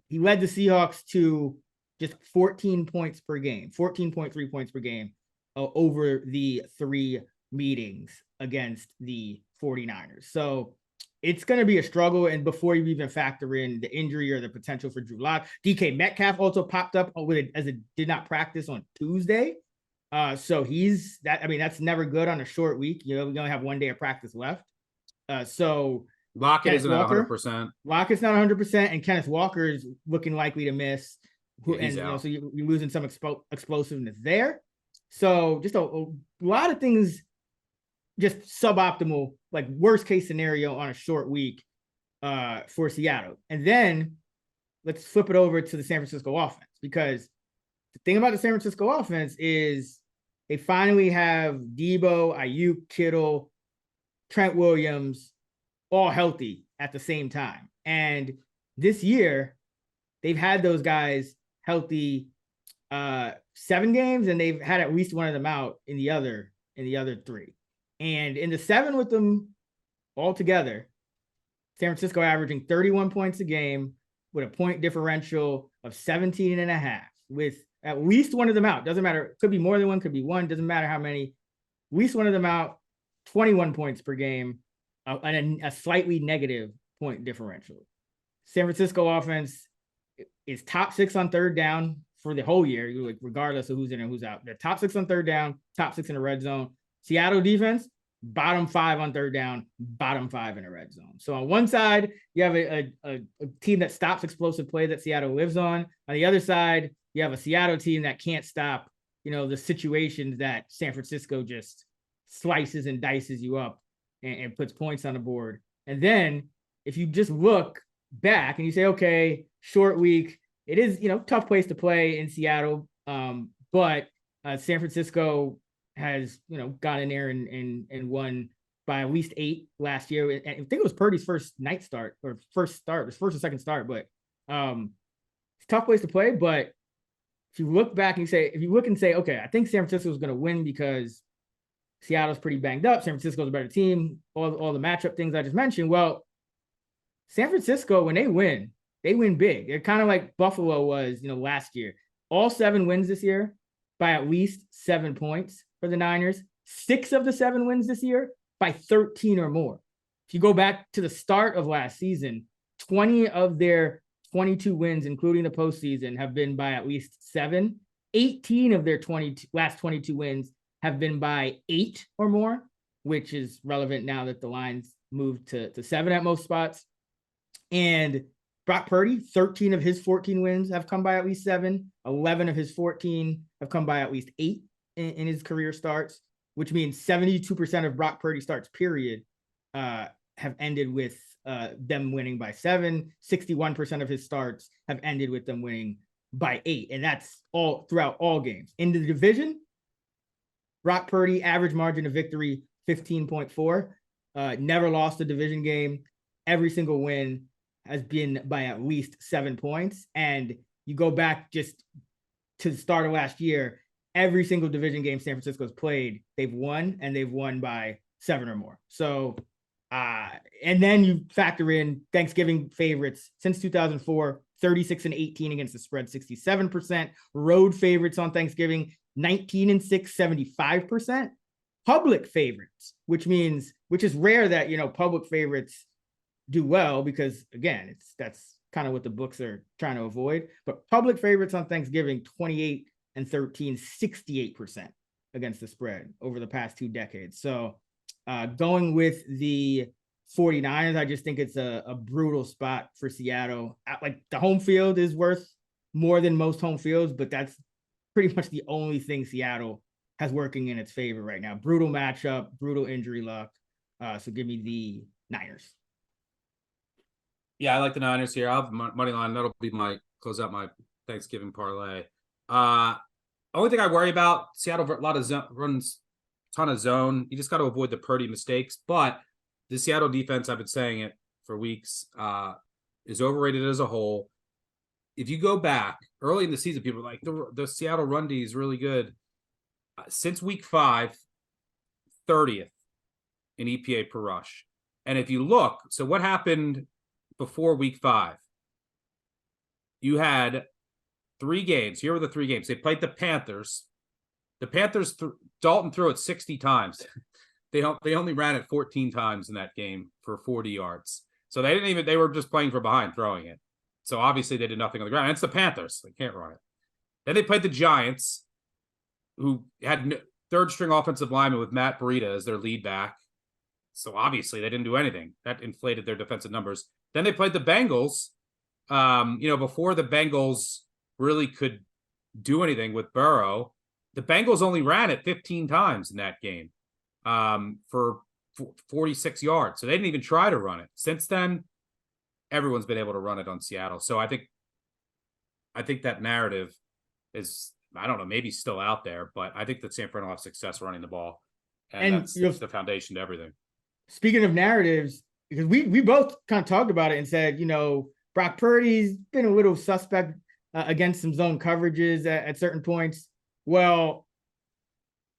He led the Seahawks to just 14 points per game, 14.3 points per game over the 3 meetings against the 49ers. So it's going to be a struggle. And before you even factor in the injury or the potential for Drew Lock, DK Metcalf also popped up as it did not practice on Tuesday. So that's never good on a short week. We only have 1 day of practice left. So Lockett isn't at 100%. Lockett's not 100%, and Kenneth Walker is looking likely to miss. He's out. So you're losing some explosiveness there. So just a lot of things, just suboptimal, like worst case scenario on a short week for Seattle. And then let's flip it over to the San Francisco offense, because the thing about the San Francisco offense is they finally have Debo, Ayuk, Kittle, Trent Williams all healthy at the same time. And this year, they've had those guys healthy 7 games, and they've had at least one of them out in the other 3. And in the 7 with them all together, San Francisco averaging 31 points a game with a point differential of 17.5, with at least one of them out. Doesn't matter. Could be more than one, could be one. Doesn't matter how many. At least one of them out, 21 points per game, and a slightly negative point differential. San Francisco offense is top 6 on third down for the whole year, regardless of who's in and who's out. They're top 6 on third down, top 6 in the red zone. Seattle defense, bottom 5 on third down, bottom 5 in the red zone. So on one side, you have a team that stops explosive plays that Seattle lives on. On the other side, you have a Seattle team that can't stop, the situations that San Francisco just slices and dices you up and puts points on the board. And then if you just look back and you say, okay, short week, it is, tough place to play in Seattle. But San Francisco has, got in there and won by at least 8 last year. I think it was Purdy's first or second start, but it's a tough place to play. But if you look back and say, okay, I think San Francisco is going to win because Seattle's pretty banged up. San Francisco's a better team, all the matchup things I just mentioned. Well, San Francisco, when they win big. They're kind of like Buffalo was, last year. All 7 wins this year by at least 7 points for the Niners. 6 of the 7 wins this year by 13 or more. If you go back to the start of last season, 20 of their 22 wins, including the postseason, have been by at least 7. 18 of their last 22 wins have been by 8 or more, which is relevant now that the lines moved to 7 at most spots. And Brock Purdy, 13 of his 14 wins have come by at least 7. 11 of his 14 have come by at least 8 in his career starts, which means 72% of Brock Purdy starts, period, have ended with them winning by 7. 61% of his starts have ended with them winning by 8. And that's all throughout all games. In the division, Brock Purdy, average margin of victory, 15.4. Never lost a division game. Every single win has been by at least 7 points. And you go back just to the start of last year, every single division game San Francisco's played, they've won, and they've won by 7 or more. So, and then you factor in Thanksgiving favorites since 2004, 36-18 against the spread, 67%. Road favorites on Thanksgiving, 19-6, 75%. Public favorites, which is rare that, public favorites do well, because again, that's kind of what the books are trying to avoid. But public favorites on Thanksgiving, 28-13, 68% against the spread over the past 2 decades. So going with the 49ers, I just think it's a brutal spot for Seattle. Like, the home field is worth more than most home fields, but that's pretty much the only thing Seattle has working in its favor right now. Brutal matchup, brutal injury luck. So give me the Niners. Yeah, I like the Niners here. I'll have money line. That'll be close out my Thanksgiving parlay. Only thing I worry about, Seattle, a lot of runs, ton of zone. You just got to avoid the Purdy mistakes. But the Seattle defense, I've been saying it for weeks, is overrated as a whole. If you go back early in the season, people were like, the Seattle run D is really good. Since week 5, 30th in EPA per rush. And if you look, so what happened before week 5? You had 3 games. Here were the 3 games. They played the Panthers. The Panthers, Dalton threw it 60 times. They only ran it 14 times in that game for 40 yards. So they were just playing from behind, throwing it. So obviously they did nothing on the ground. And it's the Panthers. They can't run it. Then they played the Giants, who had third-string offensive lineman with Matt Breida as their lead back. So obviously they didn't do anything. That inflated their defensive numbers. Then they played the Bengals. Before the Bengals really could do anything with Burrow, the Bengals only ran it 15 times in that game for 46 yards. So they didn't even try to run it. Since then, everyone's been able to run it on Seattle. So I think that narrative is, I don't know, maybe still out there, but I think that San Fran will have success running the ball. And that's the foundation to everything. Speaking of narratives, because we both kind of talked about it and said, Brock Purdy's been a little suspect against some zone coverages at certain points. Well,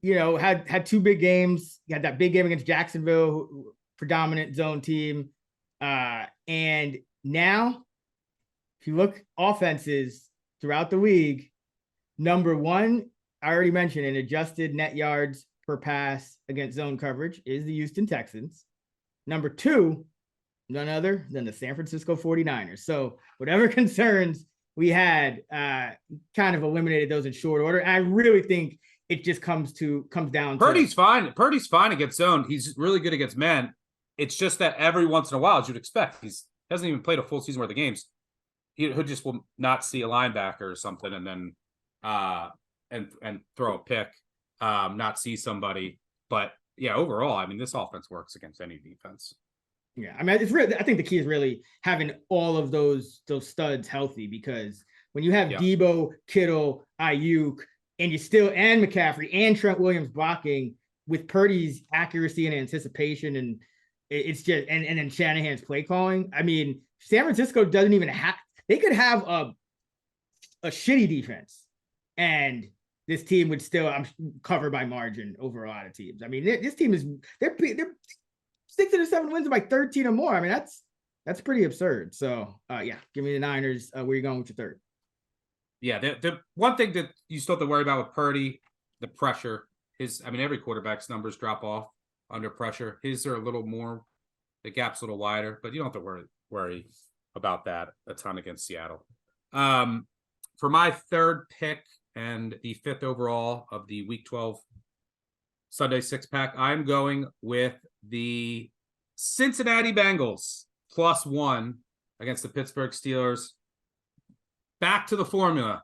had 2 big games. You had that big game against Jacksonville, predominant zone team. And now, if you look offenses throughout the league, number 1, I already mentioned, in adjusted net yards per pass against zone coverage is the Houston Texans. Number 2, none other than the San Francisco 49ers. So whatever concerns we had kind of eliminated those in short order. And I really think it just comes down Purdy's fine. Purdy's fine against zone. He's really good against man. It's just that every once in a while, as you'd expect, he hasn't even played a full season worth of games. He just will not see a linebacker or something and then and throw a pick, not see somebody. But yeah, overall, I mean, this offense works against any defense. Yeah, I mean, it's really, I think the key is really having all of those studs healthy, because when you have Debo, Kittle, Ayuk, and McCaffrey and Trent Williams blocking with Purdy's accuracy and anticipation, and it's just and then Shanahan's play calling. I mean, San Francisco doesn't even have. They could have a shitty defense, and this team would still cover by margin over a lot of teams. I mean, this team is they're 6 of the 7 wins by 13 or more. I mean, that's pretty absurd. So, give me the Niners. Where are you going with your third? Yeah, the one thing that you still have to worry about with Purdy, the pressure. Every quarterback's numbers drop off under pressure. His are a little more, the gap's a little wider, but you don't have to worry about that a ton against Seattle. For my third pick and the 5th overall of the Week 12 Sunday 6-pack, I'm going with the Cincinnati Bengals +1 against the Pittsburgh Steelers. Back to the formula.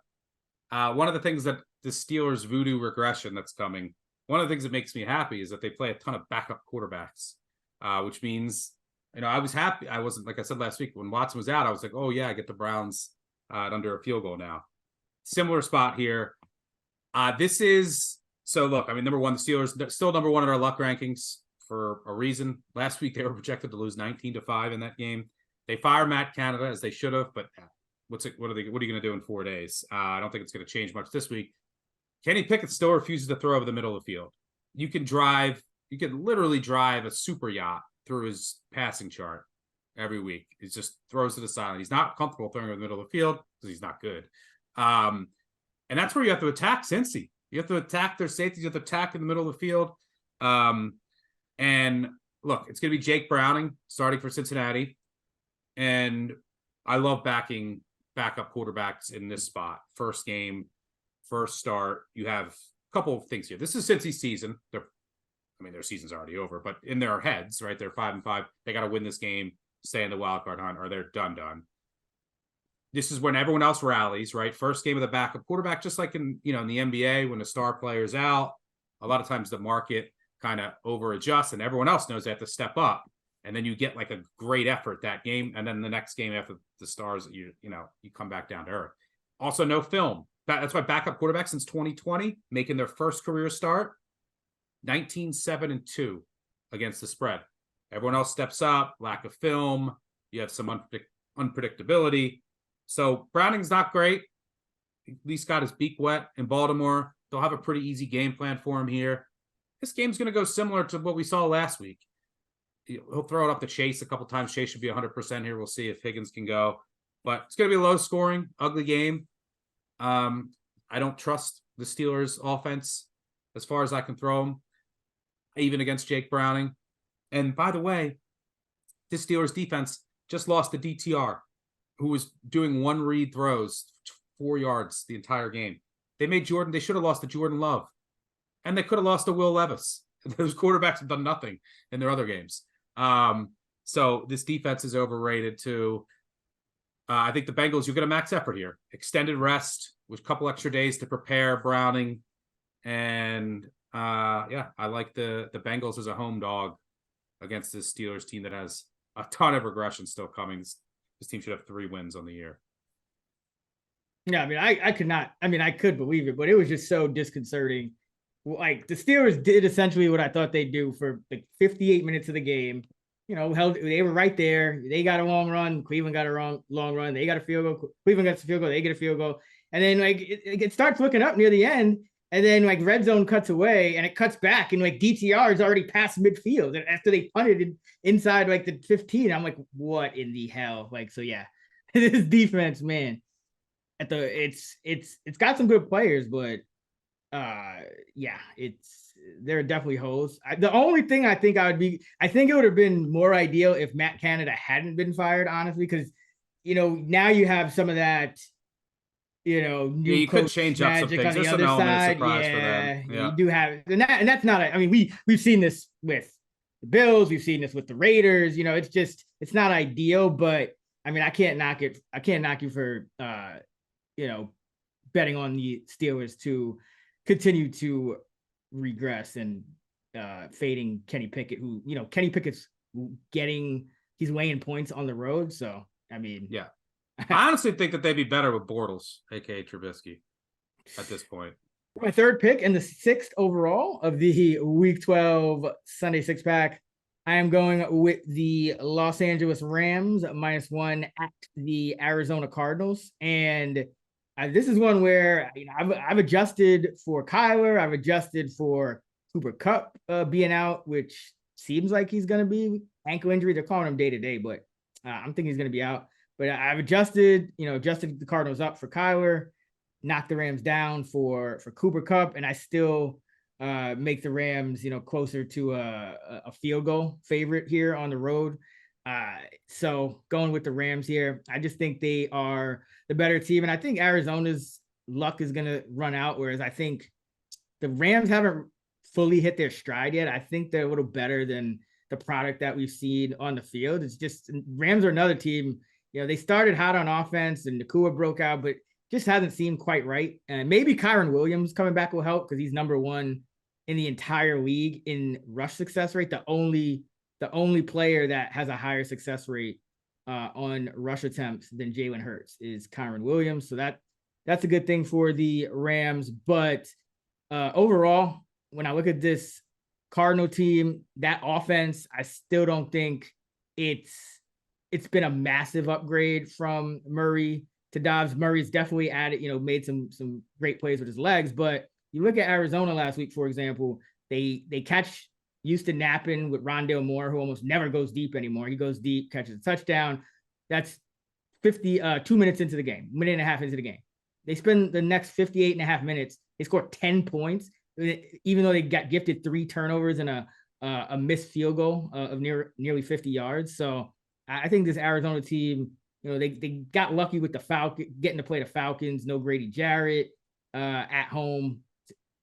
One of the things that the Steelers voodoo regression that's coming, one of the things that makes me happy is that they play a ton of backup quarterbacks, which means, I was happy. I wasn't, like I said last week, when Watson was out, I was like, oh yeah, I get the Browns at under a field goal now. Similar spot here. So look, number 1, the Steelers, they're still number 1 in our luck rankings for a reason. Last week, they were projected to lose 19-5 in that game. They fire Matt Canada, as they should have, but what are you going to do in 4 days? I don't think it's going to change much this week. Kenny Pickett still refuses to throw over the middle of the field. You can literally drive a super yacht through his passing chart every week. He just throws to the side. He's not comfortable throwing over the middle of the field because he's not good. And that's where you have to attack Cincy. You have to attack their safeties. You have to attack in the middle of the field. And look, it's going to be Jake Browning starting for Cincinnati. And I love backing backup quarterbacks in this spot. First game, first start. You have a couple of things here. This is Cincy's season. Their season's already over, but in their heads, right? They're 5-5. They got to win this game, stay in the wild card hunt, or they're done. This is when everyone else rallies, right? First game of the backup quarterback, just like in the NBA, when the star player's out, a lot of times the market kind of over adjusts and everyone else knows they have to step up. And then you get like a great effort that game. And then the next game after the stars, you come back down to earth. Also, no film. That's why backup quarterbacks since 2020, making their first career start, 19-7-2 against the spread. Everyone else steps up, lack of film. You have some unpredictability. So Browning's not great. At least got his beak wet in Baltimore. They'll have a pretty easy game plan for him here. This game's going to go similar to what we saw last week. He'll throw it up to Chase a couple times. Chase should be 100% here. We'll see if Higgins can go. But it's going to be a low-scoring, ugly game. I don't trust the Steelers' offense as far as I can throw them, even against Jake Browning. And by the way, this Steelers defense just lost to DTR, who was doing one-read throws, 4 yards the entire game. They should have lost to Jordan Love. And they could have lost to Will Levis. Those quarterbacks have done nothing in their other games. So this defense is overrated too. I think the Bengals, you get a max effort here. Extended rest with a couple extra days to prepare Browning. And I like the Bengals as a home dog against this Steelers team that has a ton of regression still coming. This team should have 3 wins on the year. Yeah, I mean, I could believe it, but it was just so disconcerting. Like, the Steelers did essentially what I thought they'd do for like 58 minutes of the game. They were right there. They got a long run. Cleveland got a long run. They got a field goal. Cleveland gets a field goal. They get a field goal. And then like it starts looking up near the end. And then like red zone cuts away and it cuts back and like DTR is already past midfield. And after they punted it inside like the 15, I'm like, what in the hell? Like, so yeah, this defense, man, it's got some good players, but there are definitely holes. The only thing I think it would have been more ideal if Matt Canada hadn't been fired, honestly, because now you have some of that, new you could change up some magic things. on the There's other an element of side. surprise for them. You do have, and that's not. I mean, we've seen this with the Bills. We've seen this with the Raiders. It's not ideal, but I mean, I can't knock it. I can't knock you for betting on the Steelers to continue to regress and fading Kenny Pickett, who Kenny Pickett's he's laying points on the road. So I mean, yeah, I honestly think that they'd be better with Bortles, aka Trubisky, at this point. My third pick and the 6th overall of the Week 12 Sunday 6-pack, I am going with the Los Angeles Rams -1 at the Arizona Cardinals. And this is one where I've adjusted for Kyler. I've adjusted for Cooper Kupp being out, which seems like he's going to be ankle injury. They're calling him day to day, but I'm thinking he's going to be out. But I've adjusted the Cardinals up for Kyler, knocked the Rams down for Cooper Kupp, and I still make the Rams, closer to a field goal favorite here on the road. So going with the Rams here, I just think they are the better team. And I think Arizona's luck is going to run out. Whereas I think the Rams haven't fully hit their stride yet. I think they're a little better than the product that we've seen on the field. It's just Rams are another team. They started hot on offense and Nakua broke out, but just hasn't seemed quite right. And maybe Kyron Williams coming back will help because he's number 1 in the entire league in rush success rate. The only player that has a higher success rate on rush attempts than Jalen Hurts is Kyron Williams. So that's a good thing for the Rams. But overall, when I look at this Cardinal team, that offense, I still don't think it's been a massive upgrade from Murray to Dobbs. Murray's definitely added, made some great plays with his legs. But you look at Arizona last week, for example, they catch Houston napping with Rondale Moore, who almost never goes deep anymore. He goes deep, catches a touchdown. That's 2 minutes into the game, minute and a half into the game. They spend the next 58 and a half minutes. They score 10 points, even though they got gifted 3 turnovers and a missed field goal of nearly 50 yards. So I think this Arizona team, they got lucky with the getting to play the Falcons. No Grady Jarrett at home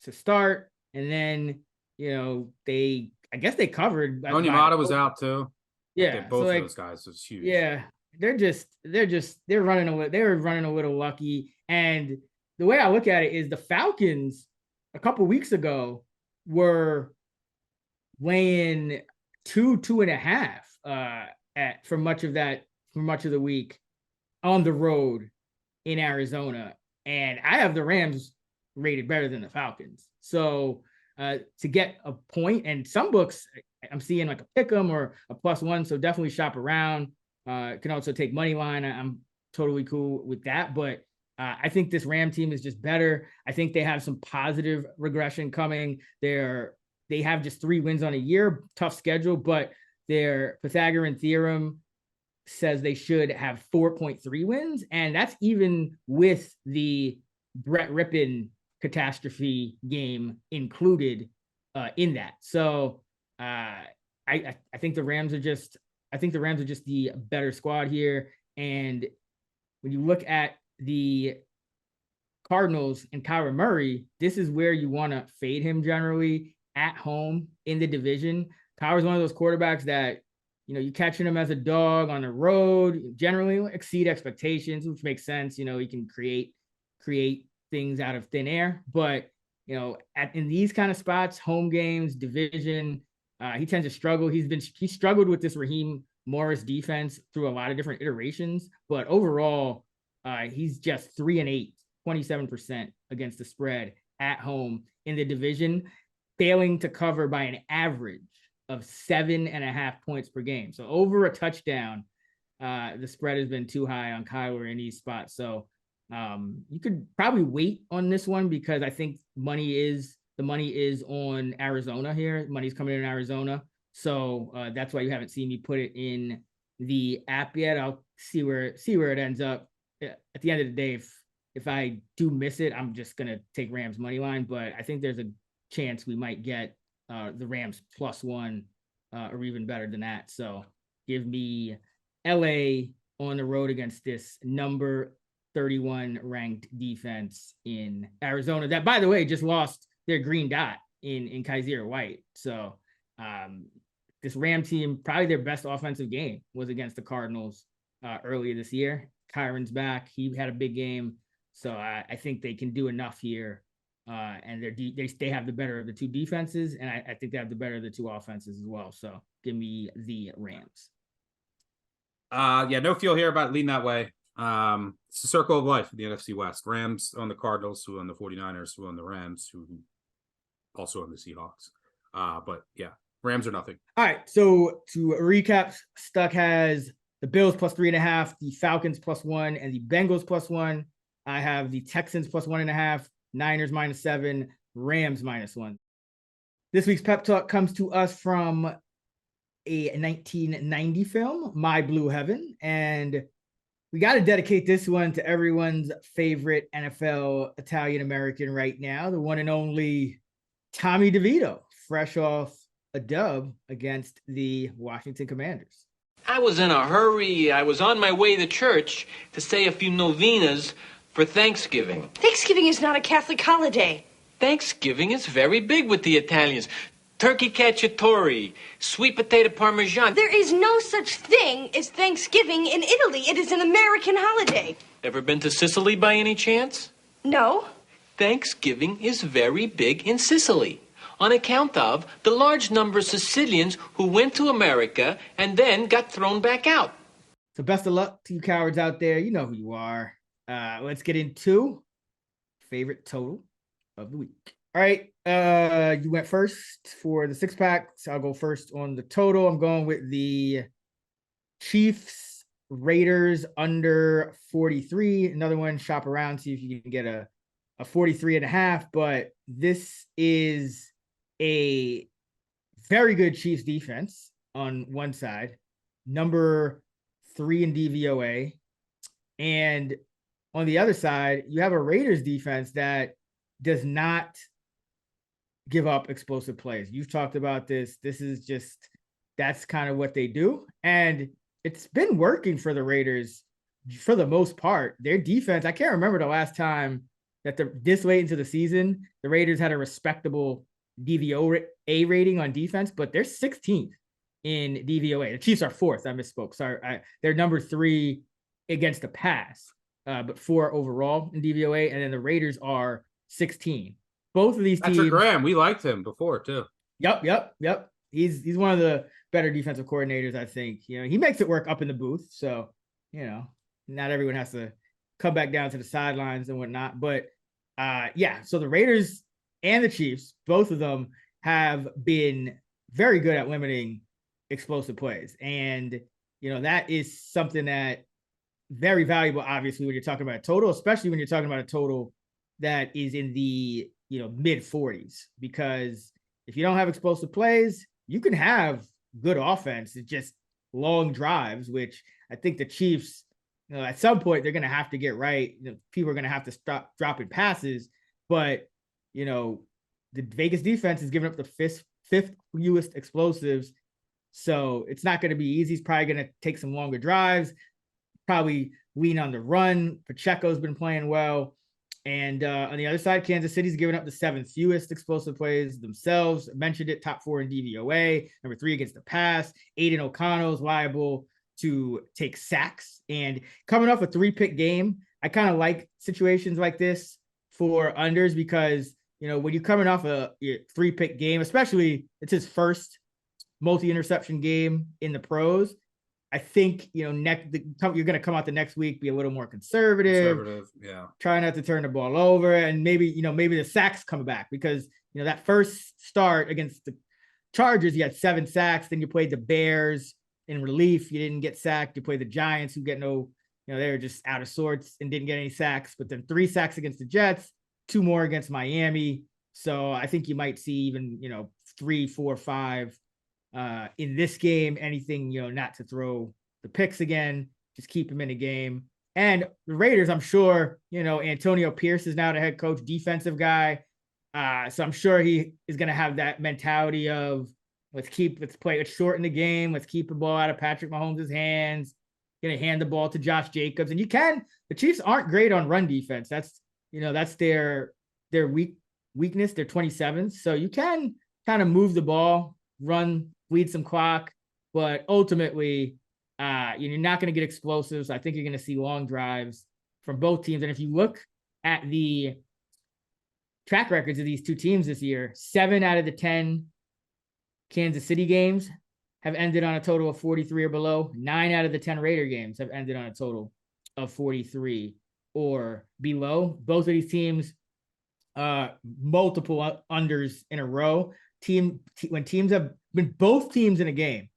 to start, and then I guess they covered. Onyemata was out too. Yeah, both of those guys was huge. Yeah, they're running away. They were running a little lucky, and the way I look at it is the Falcons a couple weeks ago were laying 2.5 for much of the week on the road in Arizona, and I have the Rams rated better than the Falcons. So to get a point, and some books I'm seeing like a pick 'em or a +1, so definitely shop around. Can also take money line. I'm totally cool with that, but I think this Ram team is just better. I think they have some positive regression coming. They have just 3 wins on a year, tough schedule, but their Pythagorean theorem says they should have 4.3 wins. And that's even with the Brett Rippon catastrophe game included in that. So I think the Rams are just the better squad here. And when you look at the Cardinals and Kyler Murray, this is where you want to fade him generally at home in the division. Kyler's one of those quarterbacks that, you catching him as a dog on the road generally exceed expectations, which makes sense. He can create things out of thin air, but in these kind of spots, home games, division, he tends to struggle. He struggled with this Raheem Morris defense through a lot of different iterations, but overall, he's just 3-8, 27% against the spread at home in the division, failing to cover by an average of 7.5 points per game. So over a touchdown, the spread has been too high on Kyler in these spots. So you could probably wait on this one because I think the money is on Arizona here. Money's coming in Arizona. So that's why you haven't seen me put it in the app yet. I'll see where it ends up. At the end of the day, if I do miss it, I'm just going to take Rams money line, but I think there's a chance we might get the Rams +1 or even better than that. So give me LA on the road against this number 31 ranked defense in Arizona that, by the way, just lost their green dot in Kaiser White. So this Ram team, probably their best offensive game was against the Cardinals earlier this year. Kyron's back. He had a big game. So I think they can do enough here. And they have the better of the two defenses, and I think they have the better of the two offenses as well. So give me the Rams. No feel here about leading that way. It's the circle of life in the NFC West. Rams on the Cardinals, who on the 49ers, who on the Rams, who also on the Seahawks. But yeah, Rams are nothing. All right. So to recap, Stuck has the Bills +3.5, the Falcons +1, and the Bengals +1. I have the Texans +1.5. Niners -7, Rams -1. This week's Pep Talk comes to us from a 1990 film, My Blue Heaven. And we got to dedicate this one to everyone's favorite NFL Italian-American right now, the one and only Tommy DeVito, fresh off a dub against the Washington Commanders. I was in a hurry. I was on my way to church to say a few novenas for Thanksgiving. Thanksgiving is not a Catholic holiday. Thanksgiving is very big with the Italians. Turkey cacciatore, sweet potato parmesan. There is no such thing as Thanksgiving in Italy. It is an American holiday. Ever been to Sicily by any chance? No. Thanksgiving is very big in Sicily on account of the large number of Sicilians who went to America and then got thrown back out. So best of luck to you cowards out there. You know who you are. Let's get into favorite total of the week. All right. You went first for the 6-pack. So I'll go first on the total. I'm going with the Chiefs Raiders under 43. Another one, shop around, see if you can get a 43.5. But this is a very good Chiefs defense on one side, number 3 in DVOA. And on the other side, you have a Raiders defense that does not give up explosive plays. You've talked about this. That's kind of what they do. And it's been working for the Raiders for the most part. Their defense, I can't remember the last time that this late into the season, the Raiders had a respectable DVOA rating on defense, but they're 16th in DVOA. The Chiefs are 4th. I misspoke. Sorry. They're number 3 against the pass, but 4 overall in DVOA. And then the Raiders are 16. Both of these teams. Patrick Graham, we liked him before too. Yep. He's one of the better defensive coordinators, I think. He makes it work up in the booth. So, not everyone has to come back down to the sidelines and whatnot. But so the Raiders and the Chiefs, both of them have been very good at limiting explosive plays. And, that is something that very valuable, obviously, when you're talking about a total, especially when you're talking about a total that is in the, mid 40s, because if you don't have explosive plays, you can have good offense. It's just long drives, which I think the Chiefs, at some point they're going to have to get right. People are going to have to stop dropping passes, but the Vegas defense is giving up the fifth fewest explosives. So it's not going to be easy. He's probably going to take some longer drives, probably lean on the run. Pacheco's been playing well. And on the other side, Kansas City's giving up the 7th fewest explosive plays themselves. I mentioned it, top 4 in DVOA, number 3 against the pass. Aiden O'Connell is liable to take sacks. And coming off a 3-pick game, I kind of like situations like this for unders because, when you're coming off a 3-pick game, especially it's his first multi-interception game in the pros, I think, you're going to come out the next week, be a little more conservative. Yeah. Try not to turn the ball over. And maybe the sacks come back because, that first start against the Chargers, you had 7 sacks. Then you played the Bears in relief. You didn't get sacked. You played the Giants who get no, they were just out of sorts and didn't get any sacks. But then 3 sacks against the Jets, 2 more against Miami. So I think you might see even, 3, 4, 5 in this game. Anything, not to throw the picks again, just keep him in the game. And the Raiders, I'm sure, Antonio Pierce is now the head coach, defensive guy. So I'm sure he is going to have that mentality of let's shorten the game. Let's keep the ball out of Patrick Mahomes' hands. Going to hand the ball to Josh Jacobs. And the Chiefs aren't great on run defense. That's their weakness. They're 27th. So you can kind of move the ball, run, bleed some clock, but ultimately you're not going to get explosives. I think you're going to see long drives from both teams. And if you look at the track records of these two teams this year, 7 out of the 10 Kansas City games have ended on a total of 43 or below. 9 out of the 10 Raider games have ended on a total of 43 or below. Both of these teams, multiple unders in a row. When both teams in a game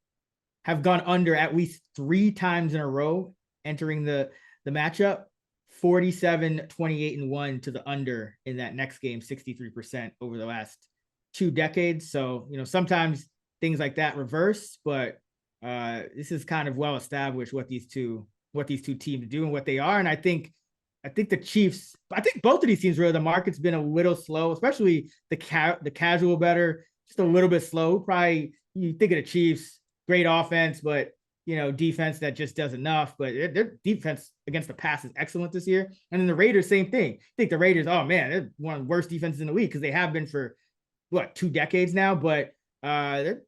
have gone under at least 3 times in a row entering the matchup, 47, 28, and 1 to the under in that next game, 63% over the last 2 decades. So, sometimes things like that reverse, but this is kind of well established what these two teams do and what they are. And I think the Chiefs, I think both of these teams, really, the market's been a little slow, especially the casual better, just a little bit slow. Probably you think of the Chiefs, great offense, but defense that just does enough. But their defense against the pass is excellent this year. And then the Raiders, same thing. I think the Raiders, oh man, they're one of the worst defenses in the league because they have been for 2 decades now. But they're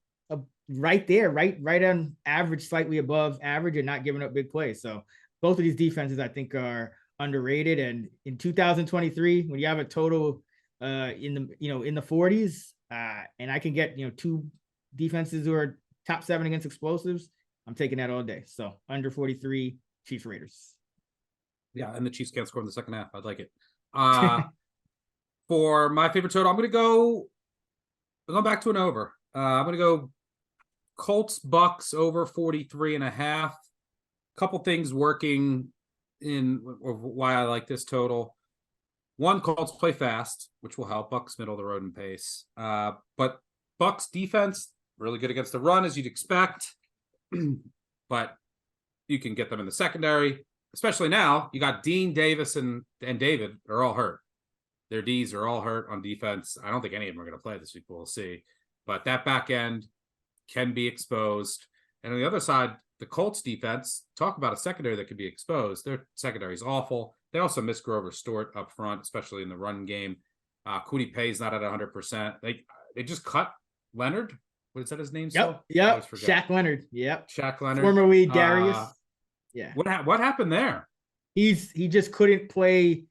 right there, right on average, slightly above average, and not giving up big plays. So both of these defenses, I think, are underrated. And in 2023, when you have a total in the 40s, and I can get 2 defenses who are top 7 against explosives, I'm taking that all day. So under 43, Chiefs Raiders. Yeah, and the Chiefs can't score in the second half. I'd like it. For my favorite total, I'm going back to an over. I'm going to go Colts Bucks over 43.5. Couple things working in why I like this total. One, Colts play fast, which will help. Bucks middle of the road in pace. But Bucks defense really good against the run, as you'd expect. But you can get them in the secondary, especially now. You got Dean, Davis, and David are all hurt. Their Ds are all hurt on defense. I don't think any of them are going to play this week. We'll see. But that back end can be exposed. And on the other side, the Colts defense, talk about a secondary that could be exposed. Their secondary is awful. They also miss Grover Stewart up front, especially in the run game. Kwity Paye's not at 100%. They just cut Leonard. What is that his name? Yep. Shaq Leonard. Yep. Shaq Leonard. Formerly Darius. Yeah. What happened there? He just couldn't play.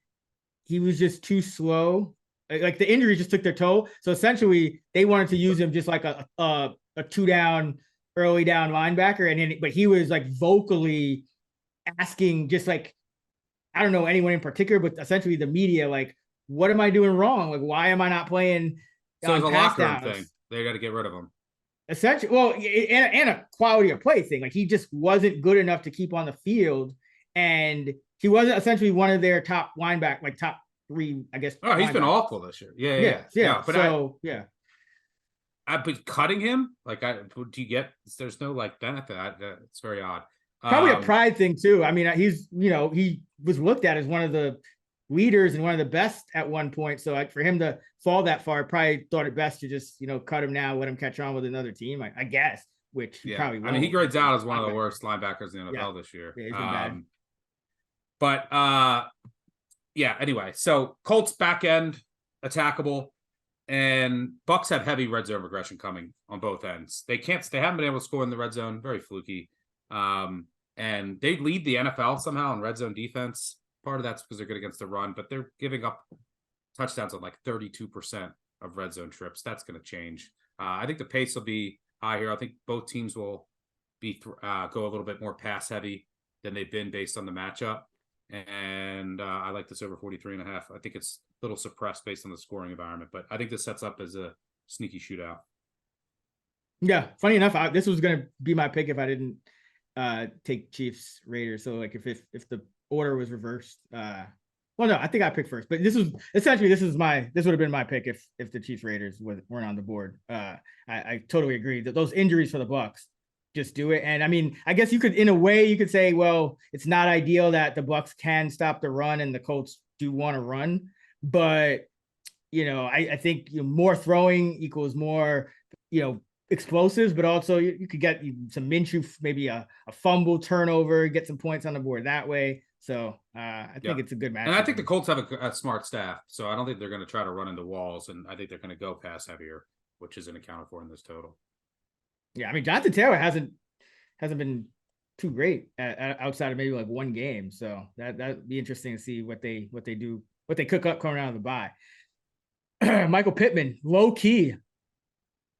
He was just too slow. Like the injury just took their toll. So essentially, they wanted to use him just like a 2-down, early down linebacker, but he was like vocally asking, just like, I don't know anyone in particular, but essentially the media, like, what am I doing wrong? Like, why am I not playing? So it's a locker room thing. They got to get rid of him. Essentially, well, and a quality of play thing. Like, he just wasn't good enough to keep on the field, and he wasn't essentially one of their top linebacker, like top 3, I guess. Oh, he's been awful this year. Yeah. But But cutting him, do you get? There's no benefit. It's very odd. Probably a pride thing too. I mean, he was looked at as one of the leaders and one of the best at one point. So for him to fall that far, I probably thought it best to just cut him now, let him catch on with another team. I guess, which he probably won't. I mean, he grades out as one of the worst linebackers in the NFL this year. Yeah, he's been bad. But anyway, so Colts back end attackable, and Bucks have heavy red zone regression coming on both ends. They haven't been able to score in the red zone, very fluky. And they lead the NFL somehow in red zone defense. Part of that's because they're good against the run, but they're giving up touchdowns on 32% of red zone trips. That's going to change. I think the pace will be high here. I think both teams will be go a little bit more pass heavy than they've been based on the matchup. And I like this over 43.5. I think it's a little suppressed based on the scoring environment, but I think this sets up as a sneaky shootout. Yeah, funny enough, this was going to be my pick if I didn't take Chiefs Raiders. So if the order was reversed, no, I think I picked first, but this would have been my pick if the Chiefs Raiders weren't on the board. I totally agree that those injuries for the Bucks just do it. And I mean, I guess in a way you could say, well, it's not ideal that the Bucks can stop the run and the Colts do want to run, but I think more throwing equals more, explosives, but also you could get some Minshew, maybe a fumble turnover, get some points on the board that way. So I think it's a good match. And I think the Colts have a smart staff, so I don't think they're going to try to run into walls, and I think they're going to go pass heavier, which isn't accounted for in this total. Yeah, I mean, Jonathan Taylor hasn't been too great outside of maybe one game, so that'd be interesting to see what they do, what they cook up coming out of the bye. Michael Pittman, low key,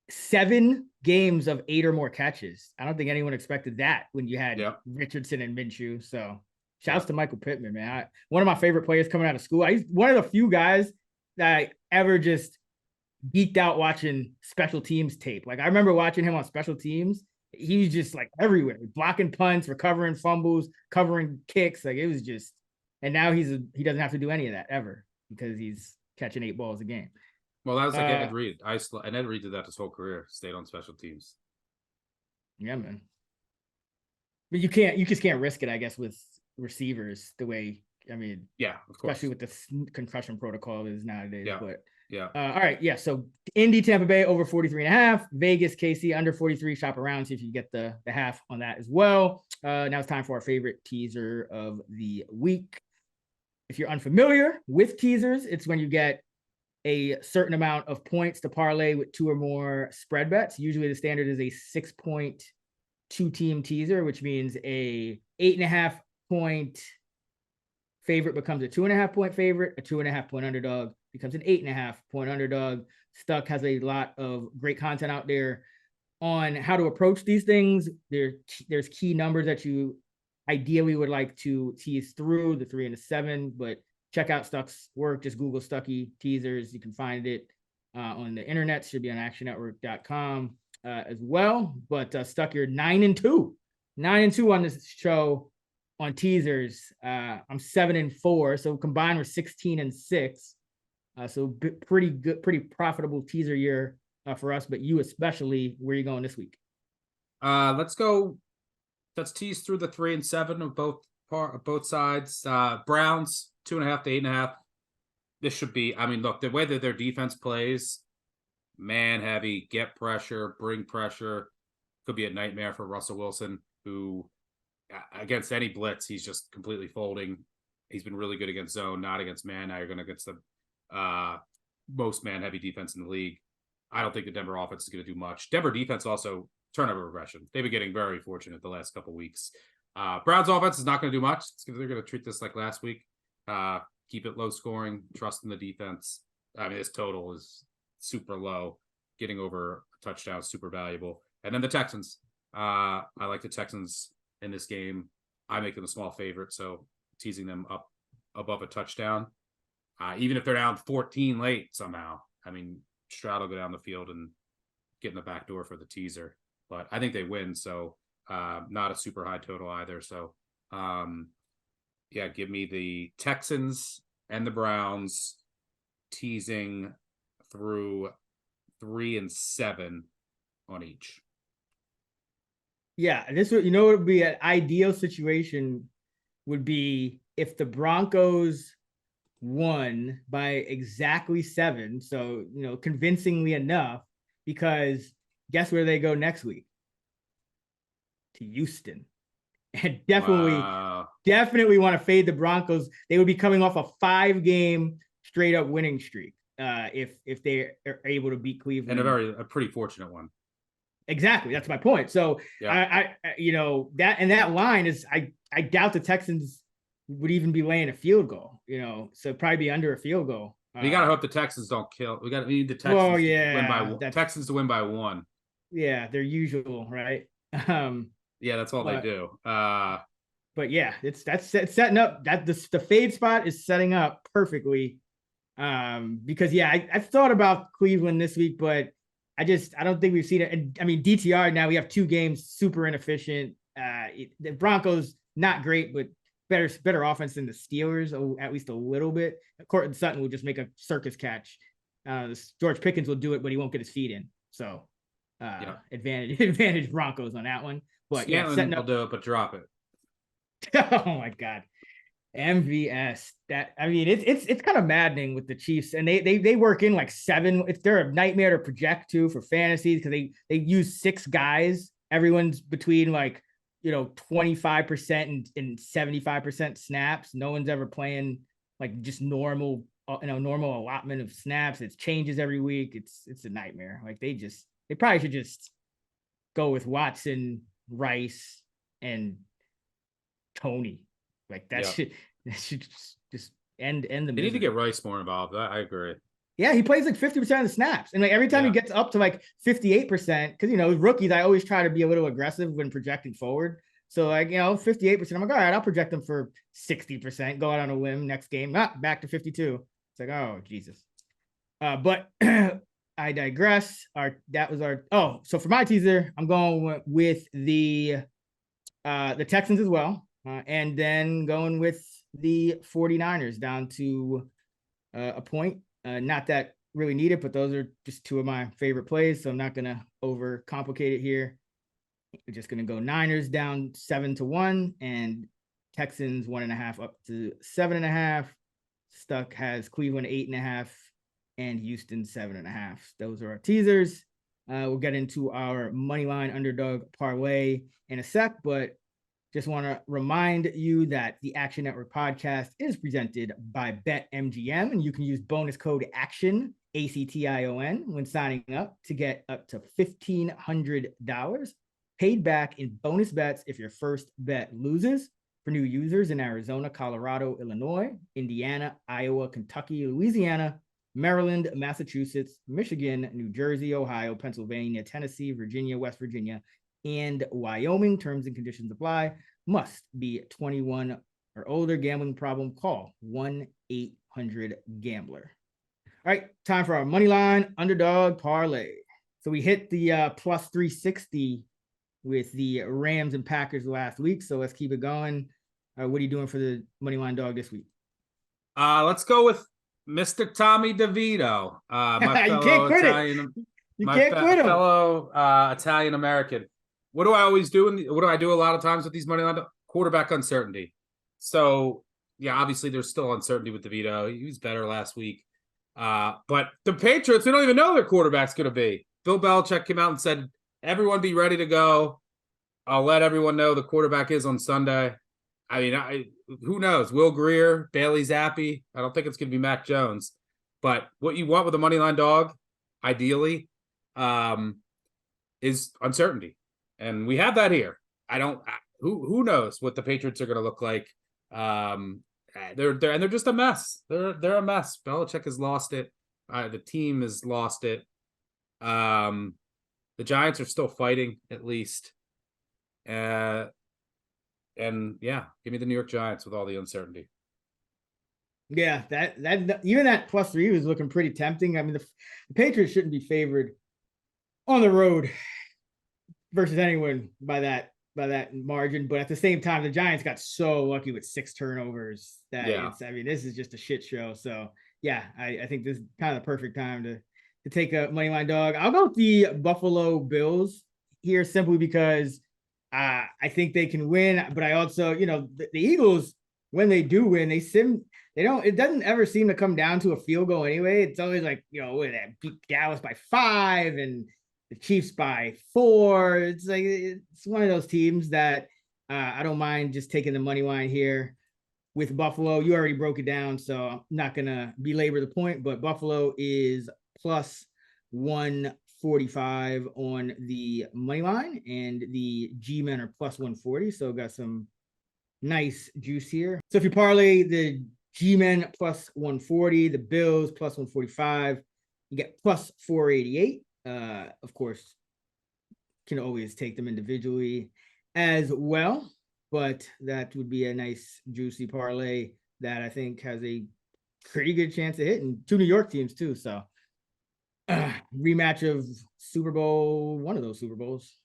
7 games of 8 or more catches. I don't think anyone expected that when you had Richardson and Minshew. So shouts to Michael Pittman, man. One of my favorite players coming out of school. He's one of the few guys that I ever just geeked out watching special teams tape. I remember watching him on special teams. He was just everywhere, blocking punts, recovering fumbles, covering kicks. It was just, and now he doesn't have to do any of that ever because he's catching 8 balls a game. Well, that was Ed Reed. And Ed Reed did that his whole career, stayed on special teams. Yeah, man. But you just can't risk it, I guess, with receivers the way, I mean, yeah, of course, especially with the concussion protocol is nowadays. Yeah. But yeah. All right. Yeah. So Indy, Tampa Bay over 43.5, Vegas, KC under 43. Shop around, see if you get the half on that as well. Now it's time for our favorite teaser of the week. If you're unfamiliar with teasers, it's when you get a certain amount of points to parlay with 2 or more spread bets. Usually the standard is a 6-point 2-team teaser, which means a 8.5 point favorite becomes a 2.5 point favorite, a 2.5 point underdog becomes an 8.5 point underdog. Stuck has a lot of great content out there on how to approach these things. There's key numbers that you ideally would like to tease through, the 3 and the 7, but check out Stuck's work. Just Google Stucky teasers. You can find it on the internet. Should be on actionnetwork.com as well. But Stuck, you're 9-2 on this show on teasers. I'm 7-4, so combined we're 16-6. So pretty good, pretty profitable teaser year for us. But you especially, where are you going this week? Let's go. Let's tease through the 3 and 7 of both sides. Browns 2.5 to 8.5. This should be. I mean, look, the way that their defense plays, man heavy, get pressure, bring pressure, could be a nightmare for Russell Wilson, who against any blitz, he's just completely folding. He's been really good against zone, not against man. Now you're going against the most man-heavy defense in the league. I don't think the Denver offense is going to do much. Denver defense also turnover regression. They've been getting very fortunate the last couple of weeks. Browns offense is not going to do much. They're going to treat this like last week. Keep it low scoring, trust in the defense. I mean, this total is super low. Getting over a touchdown is super valuable. And then the Texans. I like the Texans in this game. I make them a small favorite, so teasing them up above a touchdown. Even if they're down 14 late somehow. I mean, Stroud will go down the field and get in the back door for the teaser. But I think they win, so not a super high total either. So, give me the Texans and the Browns teasing through 3 and 7 on each. Yeah, this would, what would be an ideal situation would be if the Broncos won by exactly 7. So, convincingly enough, because guess where they go next week? To Houston. And definitely want to fade the Broncos. They would be coming off a 5-game straight up winning streak if they are able to beat Cleveland. And a pretty fortunate one. Exactly. That's my point. So yeah. that line is, I doubt the Texans would even be laying a field goal, so it'd probably be under a field goal. You got to hope the Texans don't kill. We need the Texans to win by 1. Texans to win by 1. Yeah. Their usual, right? Yeah, that's all they do. But yeah, it's setting up that the fade spot is setting up perfectly. Because I thought about Cleveland this week, but I don't think we've seen it. And I mean, DTR now we have 2 games, super inefficient. The Broncos not great, but better offense than the Steelers, at least a little bit. Cortland Sutton will just make a circus catch. George Pickens will do it, but he won't get his feet in. So advantage Broncos on that one. But Scantlin will do it, but drop it. Oh my God. MVS. It's kind of maddening with the Chiefs, and they work in like 7. They're a nightmare to project to for fantasies because they use 6 guys. Everyone's between 25% and 75% snaps. No one's ever playing just normal allotment of snaps. It changes every week. It's a nightmare. They probably should just go with Watson, Rice, and Tony. That should just end the misery. They need to get Rice more involved. I agree. Yeah, he plays 50% of the snaps. And every time he gets up to 58%, because rookies, I always try to be a little aggressive when projecting forward. So 58%, I'm like, all right, I'll project them for 60%, go out on a limb next game, back to 52. It's like, oh, Jesus. But I digress. So for my teaser, I'm going with the Texans as well. And then going with the 49ers down to a point. Not that really needed, but those are just 2 of my favorite plays. So I'm not going to overcomplicate it here. We're just going to go Niners down 7-1 and Texans 1.5 up to 7.5. Stuck has Cleveland 8.5 and Houston 7.5. Those are our teasers. We'll get into our moneyline underdog parlay in a sec, but just want to remind you that the Action Network podcast is presented by BetMGM, and you can use bonus code ACTION, ACTION, when signing up to get up to $1,500 paid back in bonus bets if your first bet loses. For new users in Arizona, Colorado, Illinois, Indiana, Iowa, Kentucky, Louisiana, Maryland, Massachusetts, Michigan, New Jersey, Ohio, Pennsylvania, Tennessee, Virginia, West Virginia, and Wyoming. Terms and conditions apply. Must be 21 or older. Gambling problem? Call 1-800-GAMBLER. All right, time for our moneyline underdog parlay. So we hit the plus 360 with the Rams and Packers last week. So let's keep it going. What are you doing for the moneyline dog this week? Let's go with Mr. Tommy DeVito. My You fellow can't quit Italian. You can't quit him. Fellow Italian American. What do I always do? What do I do a lot of times with these moneyline? Quarterback uncertainty. So yeah, obviously there's still uncertainty with DeVito. He was better last week. But the Patriots, we don't even know who their quarterback's going to be. Bill Belichick came out and said, everyone be ready to go. I'll let everyone know the quarterback is on Sunday. I mean, who knows? Will Greer, Bailey Zappi. I don't think it's going to be Mac Jones. But what you want with a moneyline dog, ideally, is uncertainty. And we have that here. Who knows what the Patriots are going to look like. They're just a mess. They're a mess. Belichick has lost it. The team has lost it. The Giants are still fighting, at least. And yeah, give me the New York Giants with all the uncertainty. Yeah, that even that plus 3 was looking pretty tempting. I mean, the Patriots shouldn't be favored on the road versus anyone by that margin. But at the same time, the Giants got so lucky with 6 turnovers that this is just a shit show. So yeah, I think this is kind of the perfect time to take a money line dog. I'll go with the Buffalo Bills here simply because I think they can win. But I also, the Eagles, when they do win, it doesn't ever seem to come down to a field goal anyway. It's always like, beat Dallas by 5 and the Chiefs by 4. It's like, it's one of those teams that I don't mind just taking the money line here with Buffalo. You already broke it down, so I'm not going to belabor the point, but Buffalo is plus 145 on the money line, and the G-men are plus 140. So got some nice juice here. So if you parlay the G-men plus 140, the Bills plus 145, you get plus 488. Of course, can always take them individually as well, but that would be a nice juicy parlay that I think has a pretty good chance of hitting 2 New York teams too. So rematch of Super Bowl, one of those Super Bowls,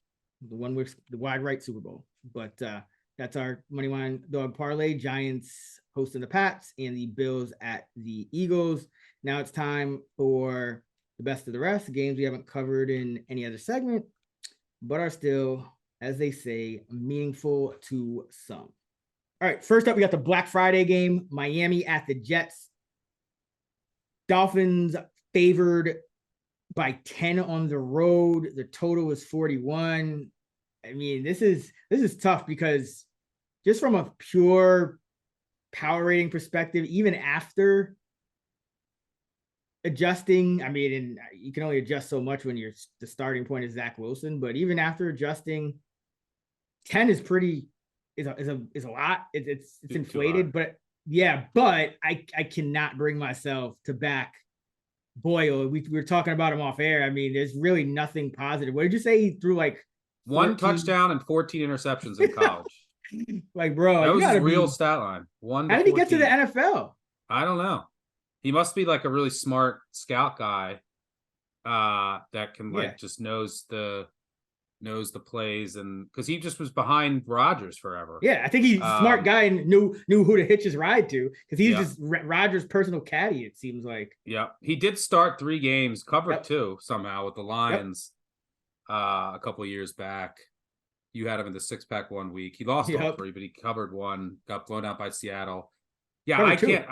the one with the wide right Super Bowl. But that's our money line dog parlay. Giants hosting the Pats and the Bills at the Eagles. Now it's time for the best of the rest, games we haven't covered in any other segment, but are still, as they say, meaningful to some. All right, first up, we got the Black Friday game, Miami at the Jets. Dolphins favored by 10 on the road. The total is 41. I mean, this is tough because just from a pure power rating perspective, even after adjusting, I mean, and you can only adjust so much when the starting point is Zach Wilson, but even after adjusting, 10 is a lot. It's inflated, but yeah, but I cannot bring myself to back Boyle. We were talking about him off air. I mean, there's really nothing positive. What did you say? He threw like 1 touchdown and 14 interceptions in college. Like, bro, that was his real stat line. 1 to How did he 14. get to the NFL? I don't know. He must be like a really smart scout guy that can just knows the plays, and because he just was behind Rodgers forever. Yeah, I think he's a smart guy and knew who to hitch his ride to, because he's just Rodgers' personal caddy, it seems like. Yeah, he did start 3 games, covered 2 somehow with the Lions a couple of years back. You had him in the 6-pack 1 week. He lost all 3, but he covered 1, got blown out by Seattle. Yeah, covered 2.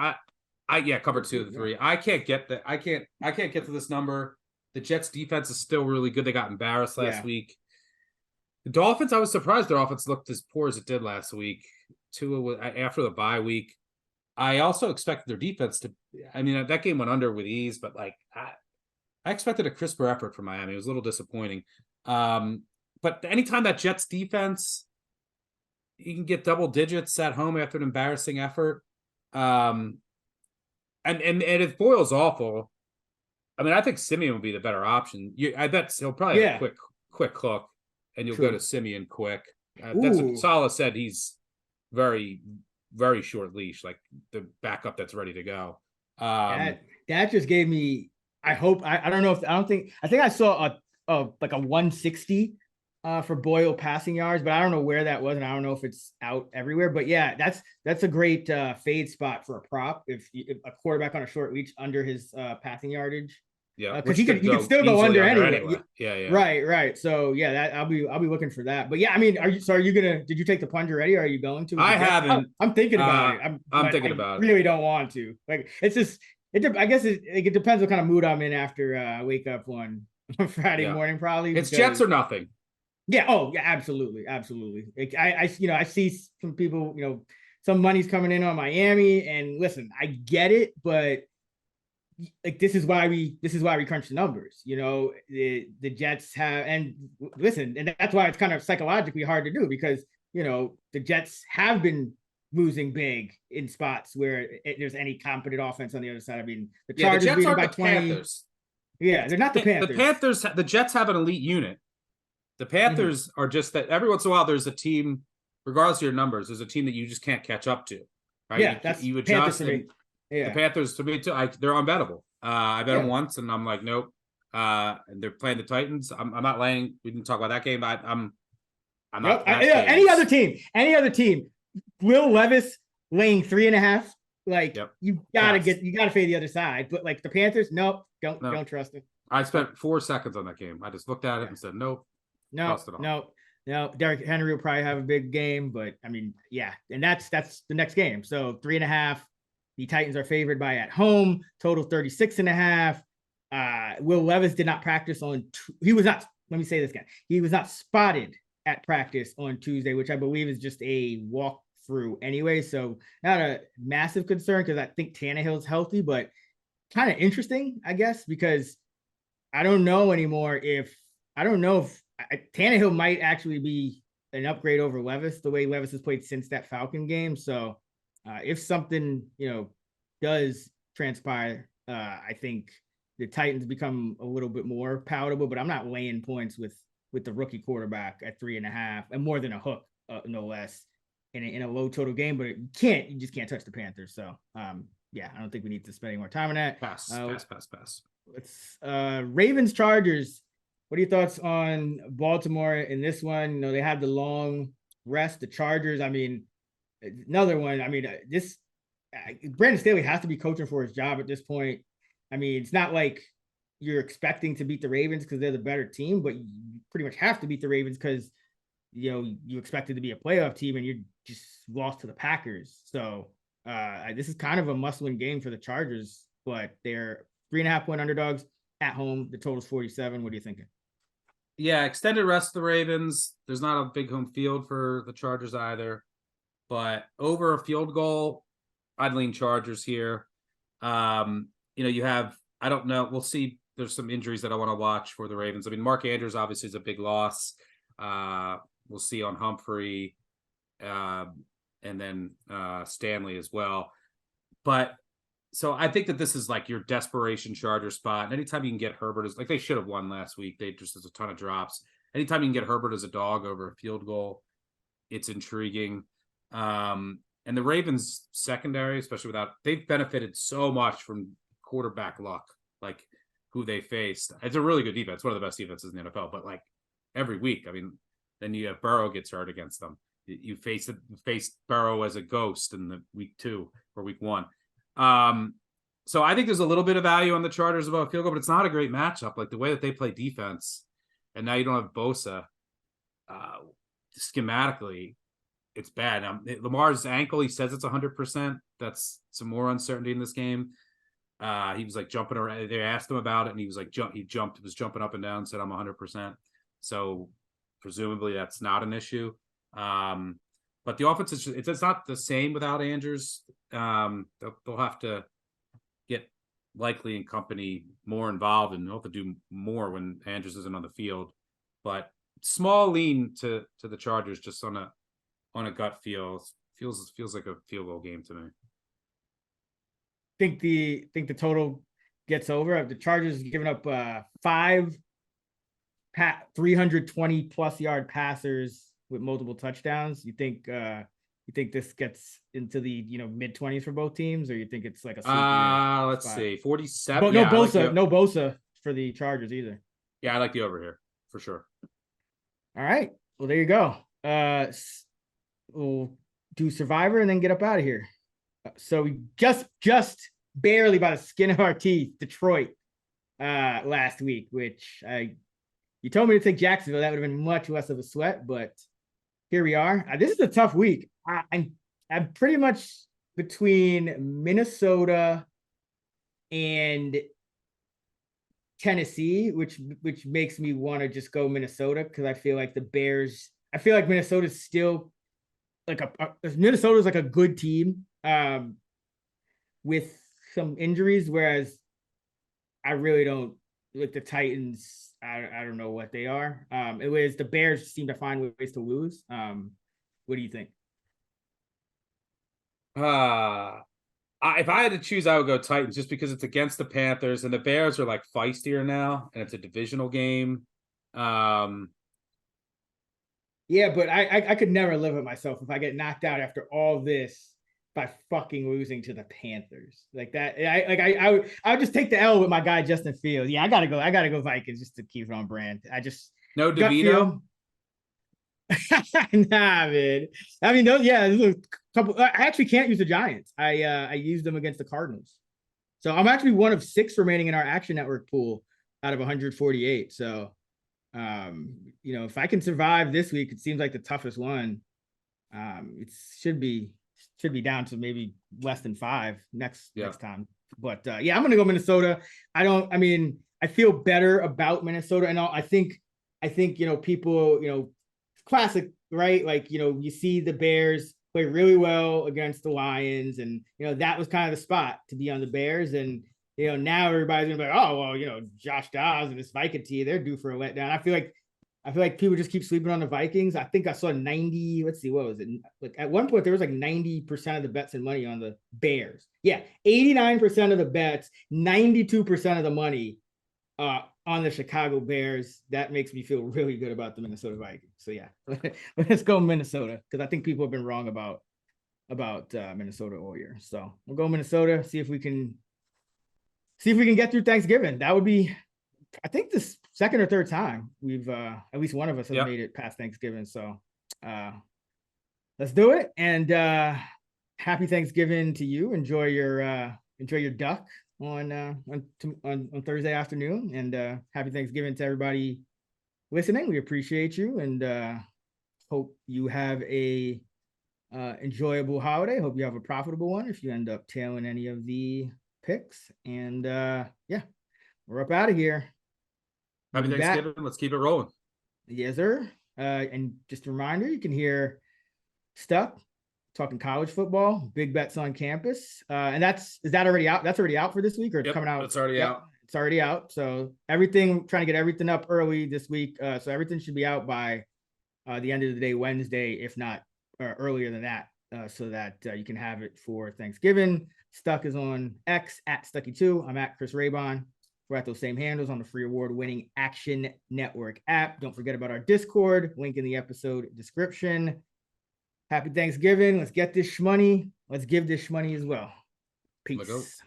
Covered 2 of the 3. I can't get to this number. The Jets defense is still really good. They got embarrassed last week. The Dolphins, I was surprised their offense looked as poor as it did last week. After the bye week. I also expected their defense to, I mean, that game went under with ease, but like I expected a crisper effort from Miami. It was a little disappointing. But anytime that Jets defense, you can get double digits at home after an embarrassing effort. And if Boyle's awful, I mean, I think Simeon would be the better option. I bet he'll probably have a quick hook, and you'll go to Simeon quick. That's what Saleh said. He's very, very short leash, like the backup that's ready to go. That just gave me. I hope. I don't know if I think I saw a 160 for Boyle passing yards, but I don't know where that was, and I don't know if it's out everywhere. But yeah, that's a great fade spot for a prop if a quarterback on a short leash under his passing yardage. Yeah, because he could still go under anyway. Yeah. Right. So yeah, I'll be looking for that. But yeah, I mean, did you take the plunge already, or are you going to? I haven't. I'm thinking about it. I'm thinking about it. I really don't want to. Like, it's just I guess it depends what kind of mood I'm in after I wake up on Friday morning, probably. It's Jets or nothing. Yeah. Oh, yeah. Absolutely. Like, I see some people, some money's coming in on Miami, and listen, I get it, but like this is why we crunch the numbers. The Jets have, and listen, and that's why it's kind of psychologically hard to do, because the Jets have been losing big in spots where there's any competent offense on the other side. I mean, the Chargers beat them by 20. Panthers. Yeah, they're not the Panthers. The Jets have an elite unit. The Panthers are just that every once in a while there's a team, regardless of your numbers, there's a team that you just can't catch up to. Right? Yeah, you adjust. Yeah. The Panthers, to me too, they're unbettable. I bet them once, and I'm like, nope. And they're playing the Titans. I'm not laying. We didn't talk about that game. But I'm not. Any other team. Will Levis laying 3.5. Like you gotta fade the other side. But like the Panthers, nope. Don't trust him. I spent 4 seconds on that game. I just looked at it and said, nope. No. Derrick Henry will probably have a big game, but I mean, yeah, and that's the next game. So 3.5. The Titans are favored by at home. Total 36.5. Will Levis did not practice on. He was not. Let me say this again. He was not spotted at practice on Tuesday, which I believe is just a walkthrough anyway. So not a massive concern because I think Tannehill's healthy, but kind of interesting, I guess, because I don't know anymore if Tannehill might actually be an upgrade over Levis, the way Levis has played since that Falcon game. So if something, does transpire, I think the Titans become a little bit more palatable, but I'm not laying points with the rookie quarterback at 3.5 and more than a hook, no less, in a low total game. But you just can't touch the Panthers. So yeah, I don't think we need to spend any more time on that. Pass. Let's Ravens Chargers. What are your thoughts on Baltimore in this one? They had the long rest. The Chargers, I mean, another one. I mean, Brandon Staley has to be coaching for his job at this point. I mean, it's not like you're expecting to beat the Ravens because they're the better team, but you pretty much have to beat the Ravens because you expected to be a playoff team and you just lost to the Packers. So this is kind of a must-win game for the Chargers, but they're 3.5-point underdogs at home. The total's 47. What are you thinking? Yeah, extended rest of the Ravens. There's not a big home field for the Chargers either, but over a field goal, I'd lean Chargers here. You have, I don't know. We'll see. There's some injuries that I want to watch for the Ravens. I mean, Mark Andrews obviously is a big loss. We'll see on Humphrey, and then Stanley as well. But so I think that this is like your desperation Charger spot. And anytime you can get Herbert, as like they should have won last week. There's a ton of drops. Anytime you can get Herbert as a dog over a field goal, it's intriguing. And the Ravens secondary, especially they've benefited so much from quarterback luck, like who they faced. It's a really good defense, one of the best defenses in the NFL. But like every week, I mean, then you have Burrow gets hurt against them. You face Burrow as a ghost in the week 2 or week 1. So I think there's a little bit of value on the Chargers about field goal, but it's not a great matchup. Like the way that they play defense, and now you don't have Bosa. Schematically, it's bad. Lamar's ankle, he says it's 100%. That's some more uncertainty in this game. He was like jumping around. They asked him about it, and he was like was jumping up and down, said I'm 100%. So presumably that's not an issue. But the offense it's not the same without Andrews. They'll have to get Likely and company more involved, and they'll have to do more when Andrews isn't on the field. But small lean to the Chargers just on a gut feel. Feels like a field goal game to me. Think the total gets over. The Chargers have given up 5 320 plus yard passers with multiple touchdowns. You think this gets into the mid 20s for both teams, or you think it's like a let's see, 47? No Bosa, no Bosa for the Chargers either. Yeah, I like the over here for sure. All right, well there you go. We'll do Survivor and then get up out of here. So we just barely by the skin of our teeth Detroit last week, which you told me to take Jacksonville. That would have been much less of a sweat, but here we are. This is a tough week. I'm pretty much between Minnesota and Tennessee, which makes me want to just go Minnesota because I feel like the Bears. I feel like Minnesota's still like Minnesota's like a good team with some injuries, whereas I really don't like the Titans. I don't know what they are. It was the Bears seem to find ways to lose. What do you think? If I had to choose, I would go Titans just because it's against the Panthers, and the Bears are like feistier now, and it's a divisional game. Yeah, but I could never live with myself if I get knocked out after all this by fucking losing to the Panthers like that. I would just take the L with my guy Justin Fields. Yeah, I gotta go Vikings just to keep it on brand. No DeVito. Nah, man. I mean, there's a couple. I actually can't use the Giants. I used them against the Cardinals. So I'm actually one of 6 remaining in our Action Network pool. out of 148. So, if I can survive this week, it seems like the toughest one. It should be down to maybe less than 5 next time. But I'm gonna go Minnesota. I feel better about Minnesota, and I think people, classic, right? Like, you see the Bears play really well against the Lions, and that was kind of the spot to be on the Bears. And now everybody's gonna be like, oh well, Josh Dobbs and this Viking team, they're due for a letdown. I feel like people just keep sleeping on the Vikings. I think I saw 90. Let's see, what was it? Like at one point there was like 90% of the bets and money on the Bears. Yeah, 89% of the bets, 92% of the money on the Chicago Bears. That makes me feel really good about the Minnesota Vikings. So yeah, let's go Minnesota, because I think people have been wrong about Minnesota all year. So we'll go Minnesota. See if we can get through Thanksgiving. That would be, I think, the second or third time we've at least one of us has made it past Thanksgiving. So let's do it. And happy Thanksgiving to you. Enjoy your duck on Thursday afternoon, and happy Thanksgiving to everybody listening. We appreciate you, and hope you have a enjoyable holiday. Hope you have a profitable one if you end up tailing any of the picks. And we're up out of here. Happy Thanksgiving. Let's keep it rolling. Yes, sir. And just a reminder, you can hear Stuck talking college football, big bets on campus. And is that already out? That's already out for this week, or coming out? It's already out. It's already out. So trying to get everything up early this week. So everything should be out by the end of the day, Wednesday, if not earlier than that, so that you can have it for Thanksgiving. Stuck is on X at Stucky2. I'm at Chris Raybon. We're at those same handles on the free award-winning Action Network app. Don't forget about our Discord, link in the episode description. Happy Thanksgiving. Let's get this shmoney. Let's give this shmoney as well. Peace.